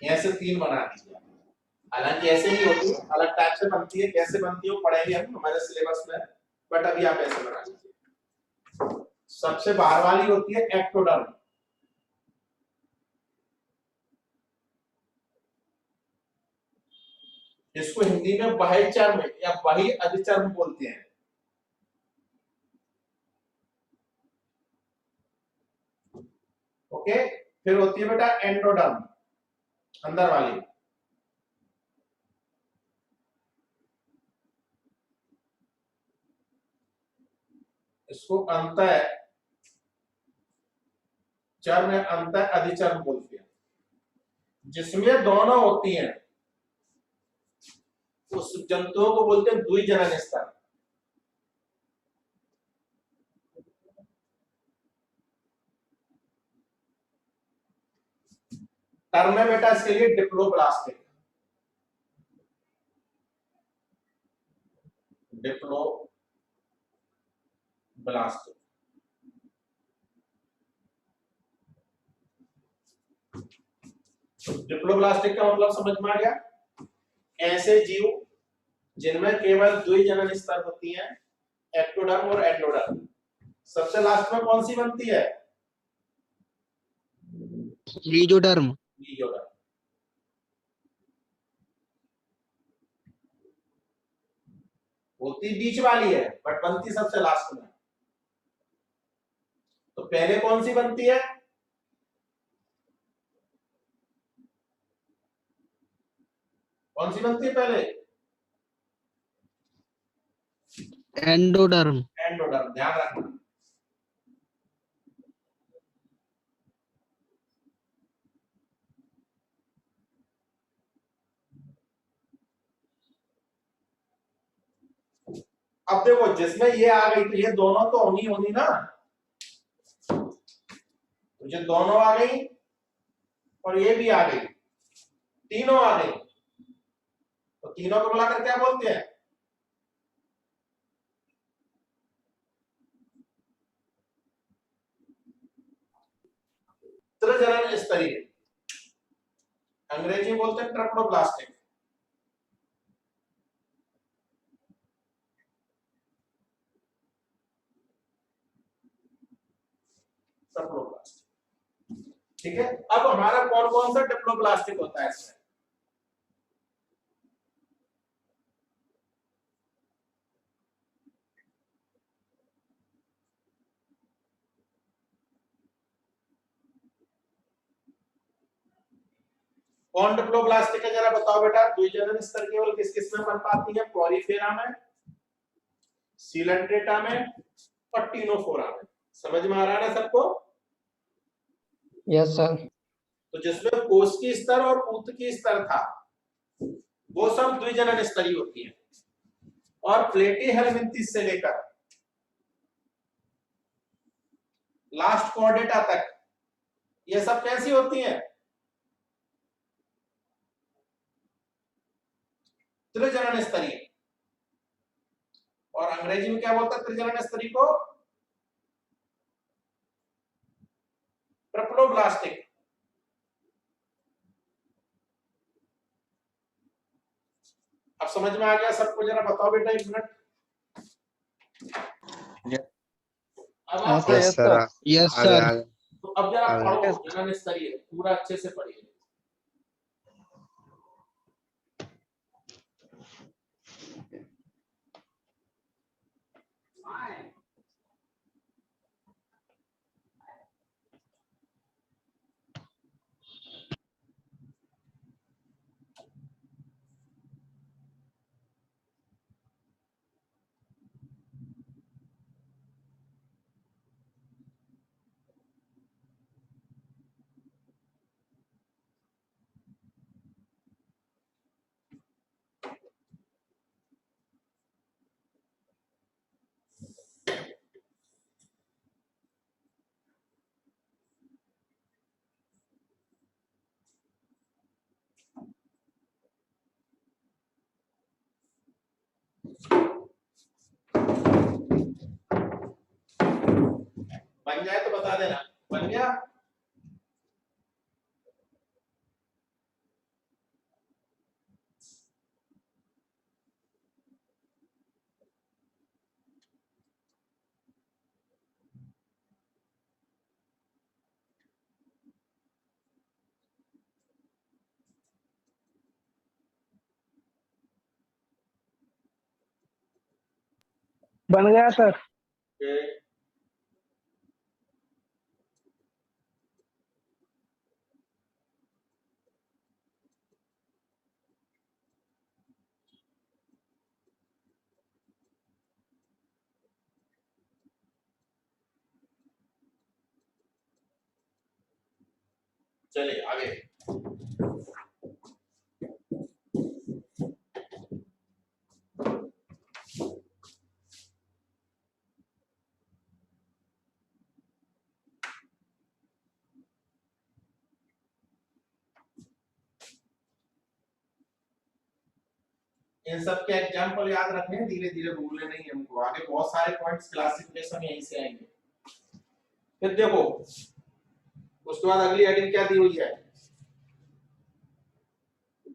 ऐसे 3 बना दीजिए। हालांकि ऐसे नहीं होती, अलग टाइप से बनती है। कैसे बनती है वो पढ़ेंगे हम हमारे सिलेबस में, बट अभी आप ऐसे बना लीजिए। सबसे बाहर वाली होती है एक्टोडर्म। इसको हिंदी में बाह्य चर्म या बाह्य अधिचर्म बोलते हैं। ओके, फिर होती है बेटा एंडोडर्म, अंदर वाली। इसको अंतः चर्म या अंतः अधिचर्म बोलते हैं, जिसमें दोनों होती हैं। उस जंतुओं को बोलते हैं द्विजनन स्तर। टर्म है बेटा इसके लिए डिप्लोब्लास्टिक। डिप्लोब्लास्टिक डिप्लोब्लास्टिक का मतलब समझ में आ गया? ऐसे जीव जिनमें केवल द्विजनन स्तर होती हैं, एक्टोडर्म और एंडोडर्म। सबसे लास्ट में कौन सी बनती है? लीजोडर्म। लीजोडर्म। होती बीच वाली है बट बनती सबसे लास्ट में। तो पहले कौन सी बनती है? कौन सी बनती है पहले? एंडोडर्म। एंडोडर्म, ध्यान रखना। अब देखो जिसमें ये आ गई तो ये दोनों तो होनी होनी ना, तो ये दोनों आ गई और ये भी आ गई, तीनों आ गई, तो तीनों को मिलाकर क्या बोलते हैं? त्रिजनन स्तरीय, अंग्रेजी में बोलते हैं ट्रिप्लोब्लास्टिक। ट्रिप्लोब्लास्टिक, ठीक है। अब हमारा कौन कौन सा डिप्लोब्लास्टिक होता है इसमें? कौन डिप्लोब्लास्टिक है जरा बताओ बेटा? द्विजनन स्तर केवल किस किस में बन पाती है? पॉरीफेरा में, सीलेंट्रेटा में और टीनोफोरा में। समझ में आ रहा है ना सबको? Yes sir. तो जिसमें कोश की स्तर और ऊत की स्तर था वो सब द्विजनन स्तरीय होती है, और प्लेटी हेलमिंथेस से लेकर लास्ट कॉर्डेटा तक ये सब कैसी होती हैं? त्रिजनन स्तरीय। और अंग्रेजी में क्या बोलता है त्रिजनन स्तरीय को? ट्रिप्लोब्लास्टिक। अब समझ में आ गया सबको? जरा बताओ बेटा एक मिनट। अब आप यस सर। यस आ गया, सर। आ गया। तो अब जरा आ गया। पढ़ो जनन स्तरीय पूरा अच्छे से पढ़िए। बन जाए तो बता देना। बन गया? बन गया सर। ओके, चलिए आगे। इन सब के एग्जाम्पल याद रखें, धीरे धीरे भूलने नहीं है हमको, आगे बहुत सारे पॉइंट्स क्लासिफिकेशन यहीं से आएंगे। फिर देखो उसके बाद अगली हेडिंग क्या दी हुई है,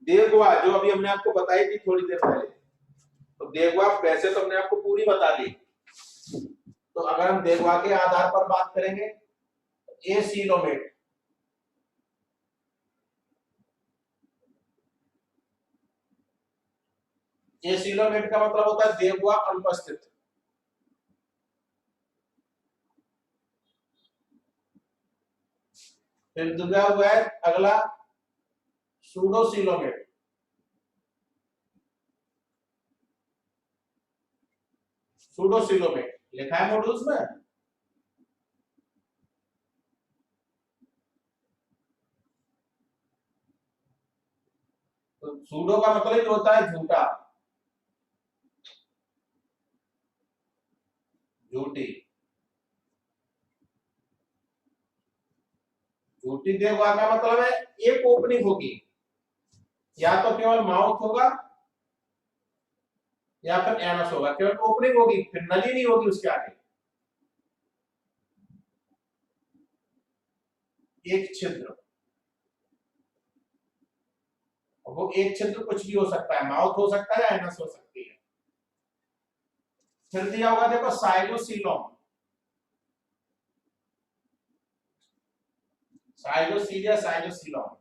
देवगवा, जो अभी हमने आपको बताई थी थोड़ी देर पहले। तो देवगवा वैसे तो हमने आपको पूरी बता दी, तो अगर हम देवगवा के आधार पर बात करेंगे, एसीलोमेट, एसीलोमेट का मतलब होता है देवगवा अनुपस्थित। फिर दूसरा हुआ है अगला सूडोसीलोमेट, सूडोसीलोमेट लिखा है मॉड्यूल्स में। तो सूडो का मतलब ही होता है झूठा, झूठी, झूठी देवगवा का मतलब है एक ओपनिंग होगी, या तो केवल माउथ होगा या फिर एनस होगा, केवल ओपनिंग होगी, फिर नली नहीं होगी उसके आगे। एक छिद्र, वो एक छिद्र कुछ भी हो सकता है, माउथ हो सकता है, एनस हो सकती है। फिर दिया होगा देखो साइलोसीलोम, साइलोसील या साइलोसीलोम।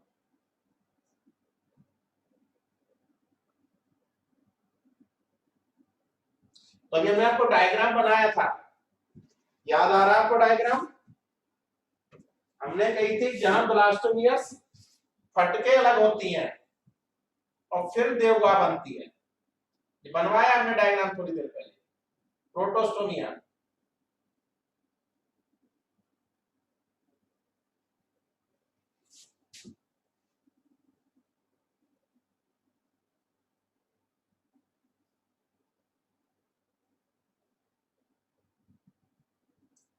तो अभी हमने आपको डायग्राम बनाया था, याद आ रहा है आपको डायग्राम? हमने कही थी जहां ब्लास्टोमियस फटके अलग होती हैं और फिर देवगवा बनती है, ये बनवाया हमने डायग्राम थोड़ी देर पहले। प्रोटोस्टोमिया,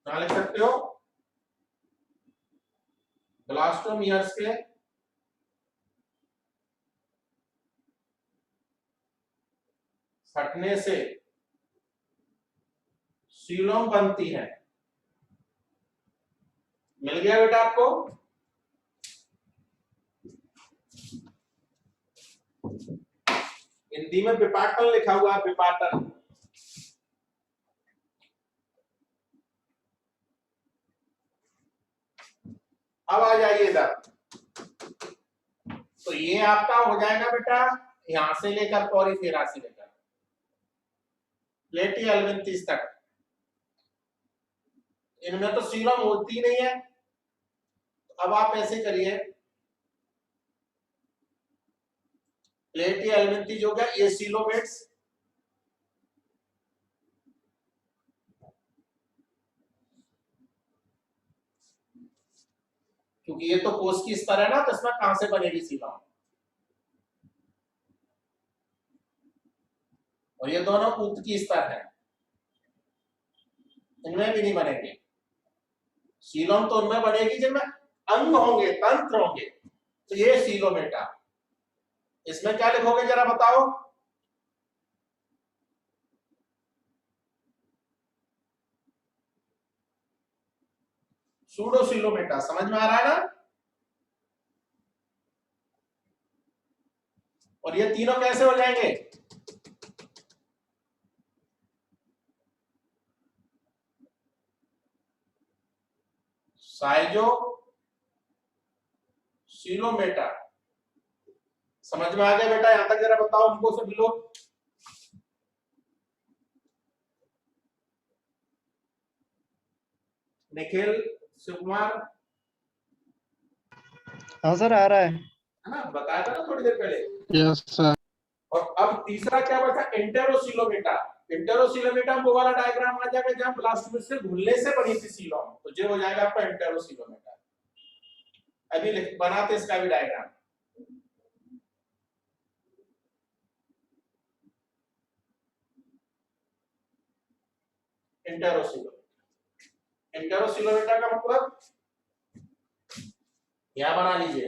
क्या लिख सकते हो, ब्लास्टोमियर्स के फटने से सीलोम बनती है। मिल गया बेटा आपको? हिंदी में विपाटन लिखा हुआ है, विपाटन। अब आ जाइए इधर, तो ये आपका हो जाएगा बेटा यहां से लेकर पॉरीफेरा से लेकर प्लेटी एल्वेंथिस तक, इनमें तो सीलम होती नहीं है। अब आप ऐसे करिए, प्लेटी एल्वेंथिस हो गया, ये सीलोमेट्स, क्योंकि ये तो कोष की स्तर है ना, तो इसमें कहां से बनेगी सीलम, और ये दोनों ऊत की स्तर है, इनमें भी नहीं बनेगी सीलोम। तो उनमें बनेगी जिनमें अंग होंगे, तंत्र होंगे, तो ये सीलोमेटा। इसमें क्या लिखोगे जरा बताओ, सूडोसीलोमेटा। समझ में आ रहा है ना? और ये तीनों कैसे हो जाएंगे, साइजो सीलोमेटा। समझ में आ गया बेटा? यहां तक जरा बताओ हमको सभी लोग। निखिल, शिव कुमार, हाँ सर आ रहा है। है ना, बताया था ना थोड़ी देर पहले। Yes sir. और अब तीसरा क्या बचा, इंटेरोसिलोमीटर। इंटेरोसिलोमीटर वो वाला डायग्राम आ जाएगा जहां ब्लास्टोमिस्टिस घुलने से बनी थी सीलोम, तो ये हो जाएगा आपका इंटेरोसिलोमीटर। अभी बनाते इसका भी डायग्राम। इंटेरोसिलोमीटर का मतलब यहां बना लीजिए,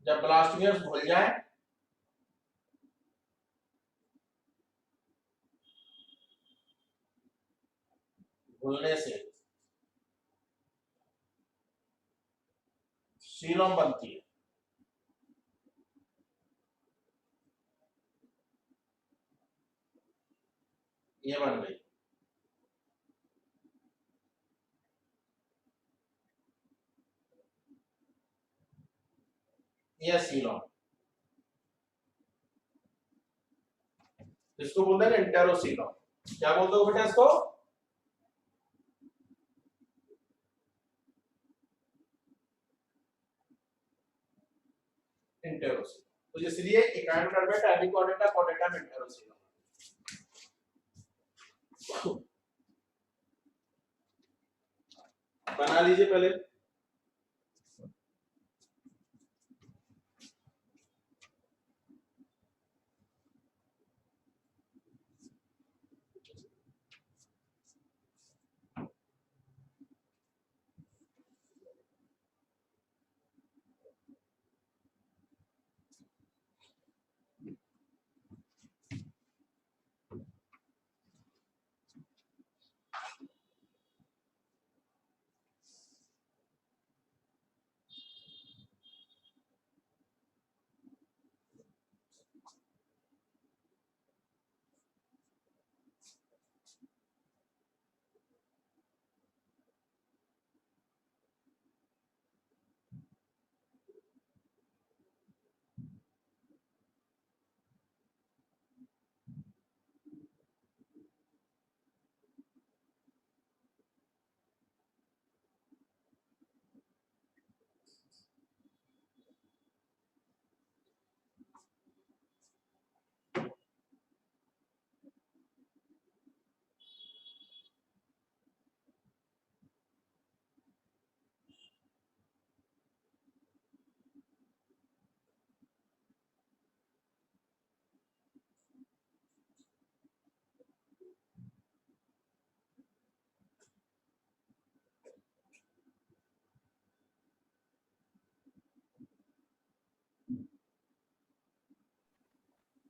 जब ब्लास्टोमियर्स घुल जाए घुलने से सीलोम बनती है। ये बन गई, ये सीलोम, इसको बोलते हैं इंटेरोसीलोम। क्या बोलते हो बेटा इसको? इंटेरोसीलोम। तो इसलिए इकाइन कार्बेट एबिकोडेटा कोडेटा में इंटेरोसीलोम। बना लीजिए पहले।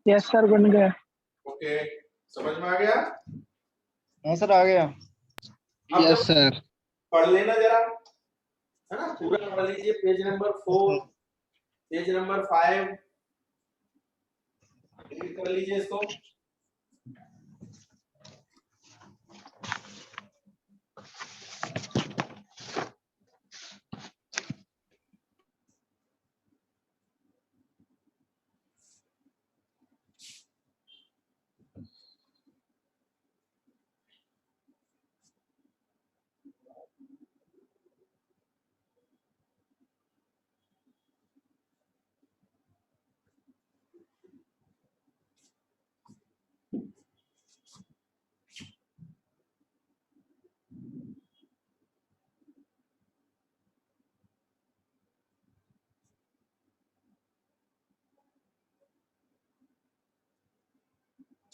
यस सर बन गया। ओके, समझ में आ गया? हाँ सर आ गया। अब यस जब सर। पढ़ लेना जरा, है ना, पूरा पढ़ लीजिए। Page number 4, page number 5 read कर लीजिए इसको।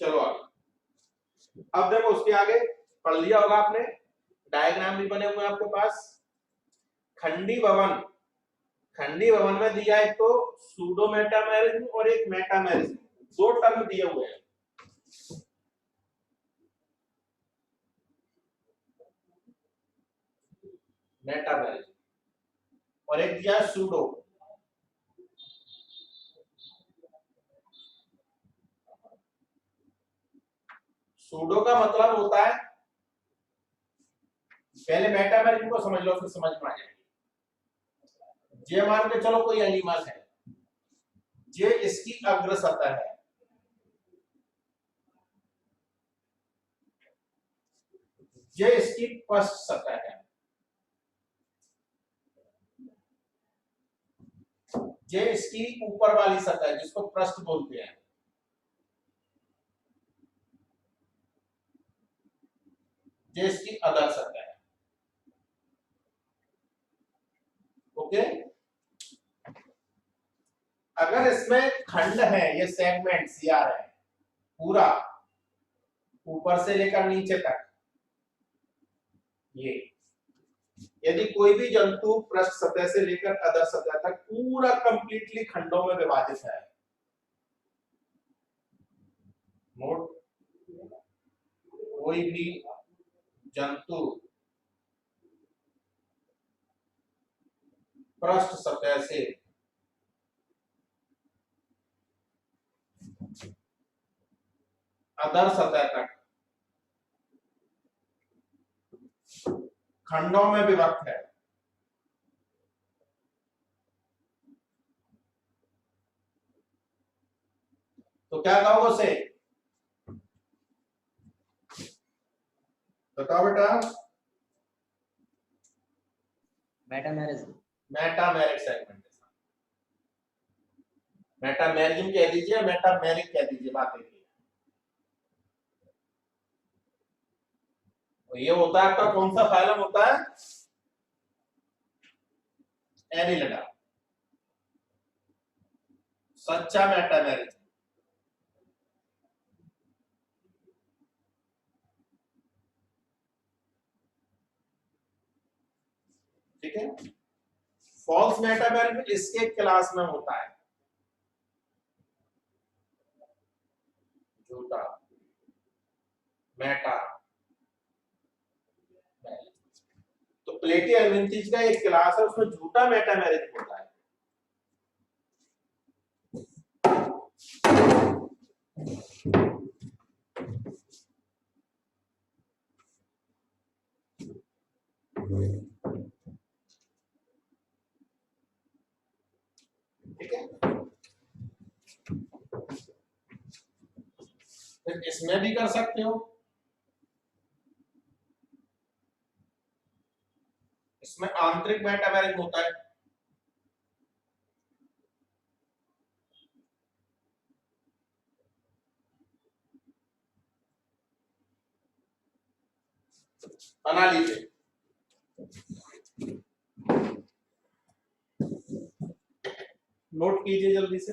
चलो आगे। अब देखो उसके आगे पढ़ लिया होगा आपने, डायग्राम भी बने हुए हैं आपके पास। खंडी भवन, खंडी भवन में दिया है तो सूडो मेटामेरिज्म और एक मेटामेरिज्म, दो टर्म दिए हुए हैं। मेटामेरिज्म और एक दिया सूडो। सूडो का मतलब होता है पहले मेटामेरिज्म को समझ लो, फिर समझ में आ जाएगी। जे मान के चलो कोई एनिमल है, जे इसकी अग्र सतह है, जे इसकी पश्च सतह है, जे इसकी ऊपर वाली सतह है जिसको पृष्ठ बोलते हैं, जे इसकी अधर सतह है। ओके, अगर इसमें खंड है, ये सेगमेंट्स यार है पूरा ऊपर से लेकर नीचे तक, ये यदि कोई भी जंतु पृष्ठ सतह से लेकर अधर सतह तक पूरा कंप्लीटली खंडों में विभाजित है, नोट, कोई भी जंतु पृष्ठ सतह से अधर सतह तक खंडों में विभक्त है, तो क्या कहोगे उसे? बताओ बेटा। मेटामेरिक सेगमेंटेशन, मेटामेरिज्म कह दीजिए, मेटामेरिक कह दीजिए, बात एक ही है। ये होता है आपका कौन सा फाइलम होता है? एनिलिडा, सच्चा मेटामेरिज्म। ठीक है, फॉल्स मेटामेरिज्म इसके क्लास में होता है, झूठा मेटा। तो प्लेटी एल्विंथिस का एक क्लास है, उसमें झूठा मेटामेरिज्म होता है। ठीक है, फिर इसमें भी कर सकते हो, इसमें आंतरिक मेटामेरिज्म होता है। बना लीजिए, नोट कीजिए जल्दी से।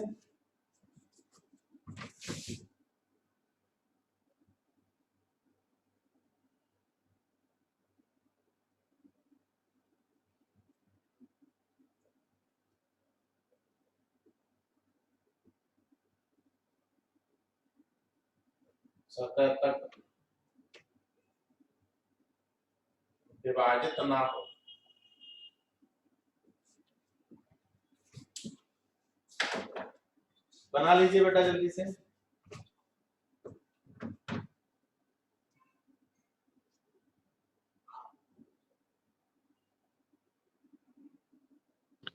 सतह तक विभाजित ना हो, बना लीजिए बेटा जल्दी से।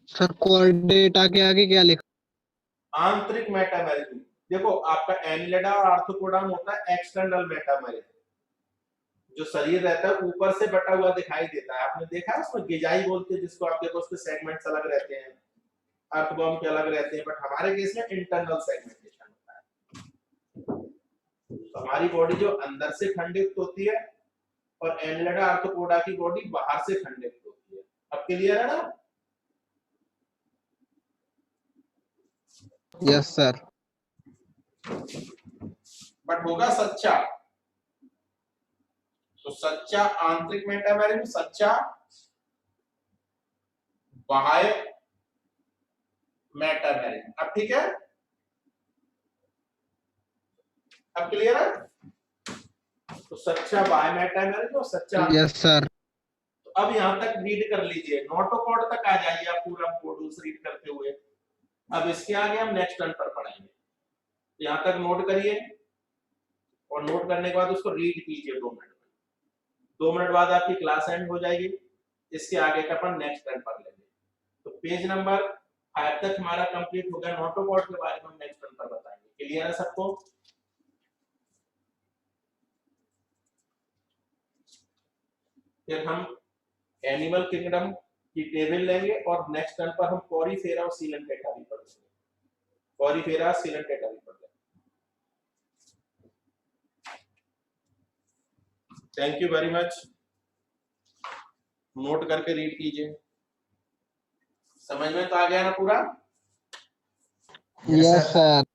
सर कोऑर्डिनेट आगे क्या लिखा? आंतरिक मेटामेरिज्म, देखो आपका एनिलिडा और आर्थ्रोपोडा होता है एक्सटर्नल मेटामेरिज्म, जो शरीर रहता है ऊपर से बटा हुआ दिखाई देता है। आपने देखा है उसमें गिजाई बोलते हैं जिसको, आप देखो उसके सेगमेंट्स अलग रहते हैं, अर्थबॉम्ब के अलग रहते हैं, बट हमारे केस में इंटरनल सेगमेंटेशन होता है। तो हमारी बॉडी जो अंदर से खंडित होती है और एनिलिडा आर्थ्रोपोडा की बॉडी बाहर से खंडित होती है। अब क्लियर है ना? Yes sir. बट होगा सच्चा, तो सच्चा आंतरिक मेटामेरिज्म, सच्चा बाह्य मेटामेरिज्म। अब ठीक है, अब क्लियर है? तो सच्चा बाह्य मेटामेरिज्म और सच्चा, यस सर। तो अब यहां तक रीड कर लीजिए, नोटोकॉड तक आ जाइए आप पूरा मॉड्यूल्स रीड करते हुए। अब इसके आगे हम नेक्स्ट टर्न पर पढ़ेंगे, यहां तक नोट करिए और नोट करने के बाद उसको रीड कीजिए 2 मिनट में। 2 मिनट बाद आपकी क्लास एंड हो जाएगी। इसके आगे का अपन नेक्स्ट टर्न पर लेंगे। तो पेज नंबर 5 तक हमारा कंप्लीट हो गया। नोटोकॉड के बारे में हम नेक्स्ट टर्न पर बताएंगे। क्लियर है सबको? फिर हम एनिमल किंगडम की टेबल लेंगे और नेक्स्ट टर्न पर हम कॉरीफेरा और सीलेंटेटा भी पढ़ेंगे। कॉरीफेरा सीलेंटेटा भी पढ़ेंगे। Thank you very much. Note करके रीड कीजिए। समझ में तो आ गया ना पूरा? Yes sir.